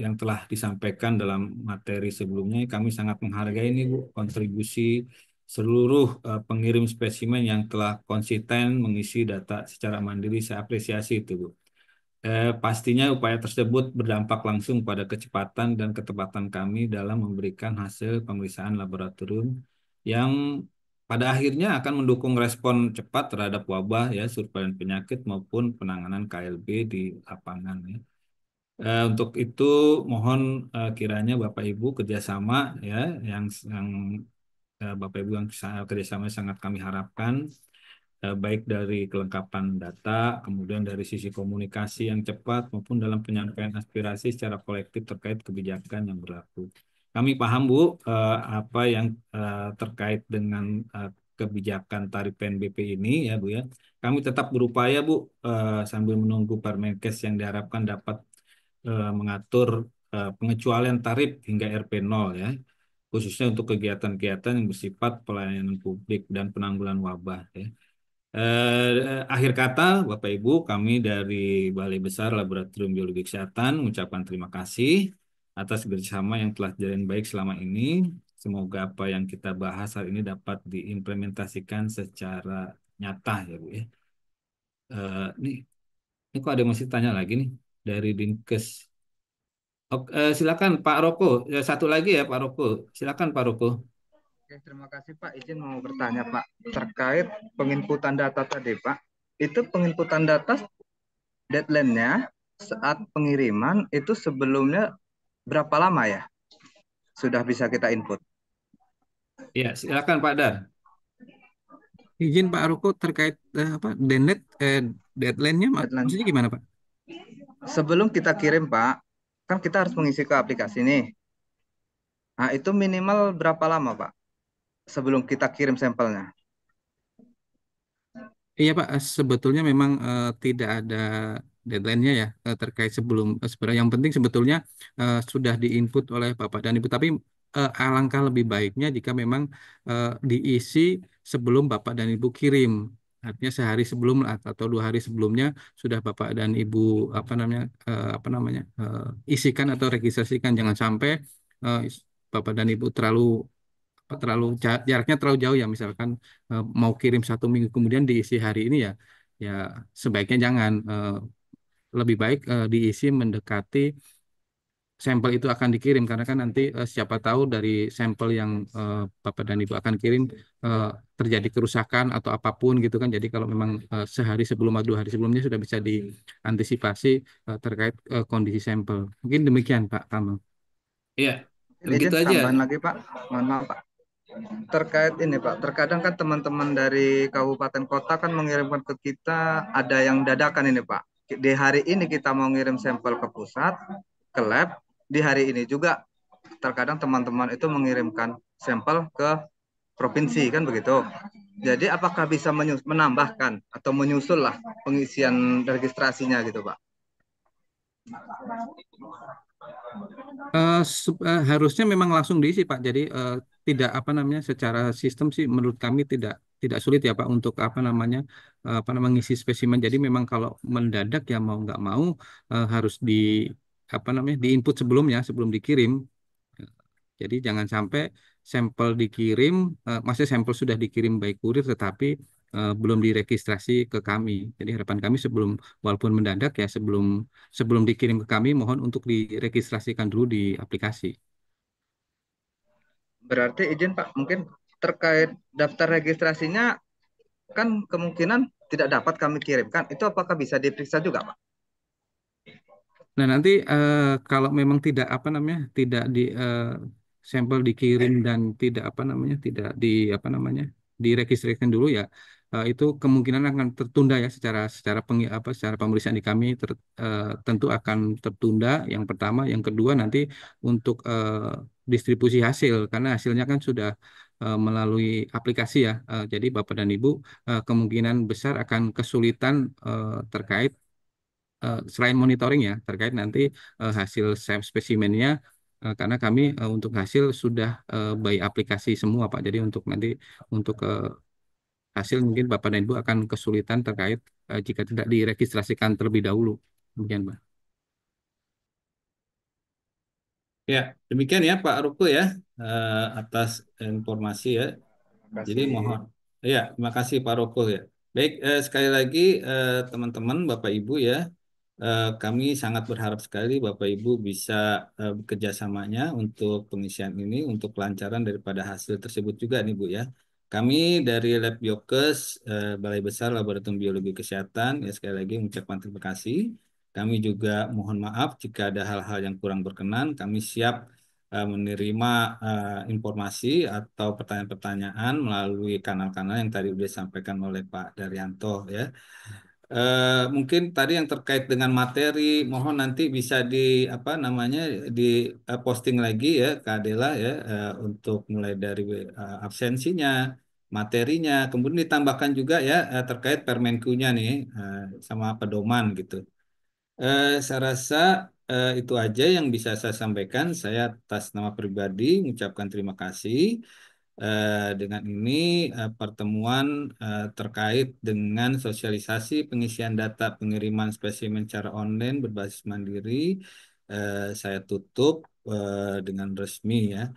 yang telah disampaikan dalam materi sebelumnya, kami sangat menghargai ini, Bu, kontribusi seluruh pengirim spesimen yang telah konsisten mengisi data secara mandiri. Saya apresiasi itu, Bu. Pastinya upaya tersebut berdampak langsung pada kecepatan dan ketepatan kami dalam memberikan hasil pemeriksaan laboratorium yang pada akhirnya akan mendukung respon cepat terhadap wabah ya, surveillance penyakit maupun penanganan KLB di lapangan ya. Untuk itu mohon kiranya Bapak Ibu kerjasama ya, yang Bapak Ibu yang kerjasama sangat kami harapkan, baik dari kelengkapan data, kemudian dari sisi komunikasi yang cepat, maupun dalam penyampaian aspirasi secara kolektif terkait kebijakan yang berlaku. Kami paham, Bu, apa yang terkait dengan kebijakan tarif PNBP ini, ya, Bu, ya. Kami tetap berupaya, Bu, sambil menunggu Permenkes yang diharapkan dapat mengatur pengecualian tarif hingga RP0, ya, khususnya untuk kegiatan-kegiatan yang bersifat pelayanan publik dan penanggulangan wabah, ya. Akhir kata, Bapak Ibu, kami dari Balai Besar Laboratorium Biologi Kesehatan mengucapkan terima kasih atas kerjasama yang telah jalan baik selama ini. Semoga apa yang kita bahas hari ini dapat diimplementasikan secara nyata ya, Bu ya. Nih, ini kok ada yang masih tanya lagi nih dari Dinkes. Oke, silakan Pak Roko. Satu lagi ya Pak Roko. Silakan Pak Roko. Oke, terima kasih Pak. Izin mau bertanya Pak terkait penginputan data tadi Pak. Itu penginputan data deadline-nya saat pengiriman itu sebelumnya berapa lama ya? Sudah bisa kita input. Ya, silakan Pak Dar. Izin Pak Ruko terkait deadline-nya Deadline. maksudnya gimana Pak? Sebelum kita kirim Pak, kan kita harus mengisi ke aplikasi nih. Nah, itu minimal berapa lama Pak sebelum kita kirim sampelnya? Iya Pak, sebetulnya memang tidak ada deadline-nya ya terkait sebelum sebenarnya yang penting sebetulnya sudah diinput oleh Bapak dan Ibu, tapi alangkah lebih baiknya jika memang diisi sebelum Bapak dan Ibu kirim. Artinya sehari sebelum atau 2 hari sebelumnya sudah Bapak dan Ibu isikan atau registrasikan. Jangan sampai eh, Bapak dan Ibu jaraknya terlalu jauh ya, misalkan mau kirim 1 minggu kemudian diisi hari ini ya, ya sebaiknya jangan. Lebih baik diisi mendekati sampel itu akan dikirim, karena kan nanti siapa tahu dari sampel yang Bapak dan Ibu akan kirim eh, terjadi kerusakan atau apapun gitu kan. Jadi kalau memang sehari sebelum atau 2 hari sebelumnya sudah bisa diantisipasi terkait kondisi sampel. Mungkin demikian Pak Kamal. Iya, Izin begitu aja. tambahan lagi Pak. Mohon maaf Pak. Terkait ini Pak, terkadang kan teman-teman dari kabupaten kota kan mengirimkan ke kita ada yang dadakan ini Pak. Di hari ini kita mau ngirim sampel ke pusat, ke lab, di hari ini juga terkadang teman-teman itu mengirimkan sampel ke provinsi kan begitu. Jadi apakah bisa menambahkan atau menyusul lah pengisian registrasinya gitu Pak? Harusnya memang langsung diisi Pak. Jadi tidak secara sistem sih menurut kami tidak tidak sulit ya Pak untuk ngisi spesimen. Jadi memang kalau mendadak ya mau nggak mau harus diinput sebelumnya sebelum dikirim. Jadi jangan sampai sampel dikirim, maksudnya sampel sudah dikirim by kurir tetapi belum diregistrasi ke kami. Jadi harapan kami walaupun mendadak ya sebelum sebelum dikirim ke kami, mohon untuk diregistrasikan dulu di aplikasi. Berarti izin Pak, mungkin terkait daftar registrasinya kan kemungkinan tidak dapat kami kirimkan. Itu apakah bisa diperiksa juga, Pak? Nah, nanti kalau memang tidak apa namanya, tidak di sampel dikirim dan tidak apa namanya, tidak di apa namanya, diregistrasikan dulu ya, itu kemungkinan akan tertunda ya secara secara secara pemeriksaan di kami tentu akan tertunda. Yang pertama, yang kedua nanti untuk distribusi hasil karena hasilnya kan sudah melalui aplikasi ya. Jadi Bapak dan Ibu kemungkinan besar akan kesulitan terkait selain monitoring ya terkait nanti hasil spesimennya karena kami untuk hasil sudah by aplikasi semua Pak. Jadi untuk nanti untuk hasil mungkin Bapak dan Ibu akan kesulitan terkait jika tidak diregistrasikan terlebih dahulu. Demikian Pak. Ya, demikian ya Pak Ruko ya, atas informasi ya. Terima Jadi kasih. mohon, ya terima kasih Pak Roko ya. Baik, sekali lagi teman-teman, Bapak Ibu ya, kami sangat berharap sekali Bapak Ibu bisa bekerja samanya untuk pengisian ini, untuk kelancaran daripada hasil tersebut juga nih Bu ya. Kami dari Lab Biokes, Balai Besar Laboratorium Biologi Kesehatan, ya sekali lagi mengucapkan terima kasih. Kami juga mohon maaf jika ada hal-hal yang kurang berkenan. Kami siap menerima informasi atau pertanyaan-pertanyaan melalui kanal-kanal yang tadi sudah disampaikan oleh Pak Daryanto ya. Mungkin tadi yang terkait dengan materi, mohon nanti bisa di apa namanya di posting lagi ya Kak Adela ya untuk mulai dari absensinya, materinya, kemudian ditambahkan juga ya terkait Permenkunya nih sama pedoman gitu. Saya rasa itu aja yang bisa saya sampaikan. Saya atas nama pribadi mengucapkan terima kasih. Dengan ini pertemuan terkait dengan sosialisasi pengisian data pengiriman spesimen secara online berbasis mandiri saya tutup dengan resmi ya.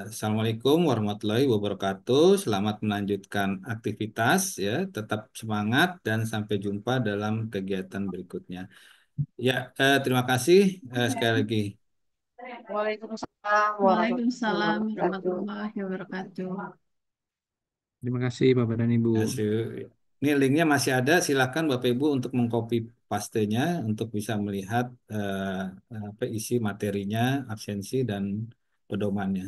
Assalamualaikum warahmatullahi wabarakatuh. Selamat melanjutkan aktivitas ya. Tetap semangat dan sampai jumpa dalam kegiatan berikutnya. Ya, terima kasih sekali lagi. Waalaikumsalam Waalaikumsalam warahmatullahi wabarakatuh. warahmatullahi wabarakatuh. Terima kasih Bapak dan Ibu. Ini linknya masih ada. Silakan Bapak Ibu untuk mengcopy pastenya untuk bisa melihat apa isi materinya, absensi dan pedomannya.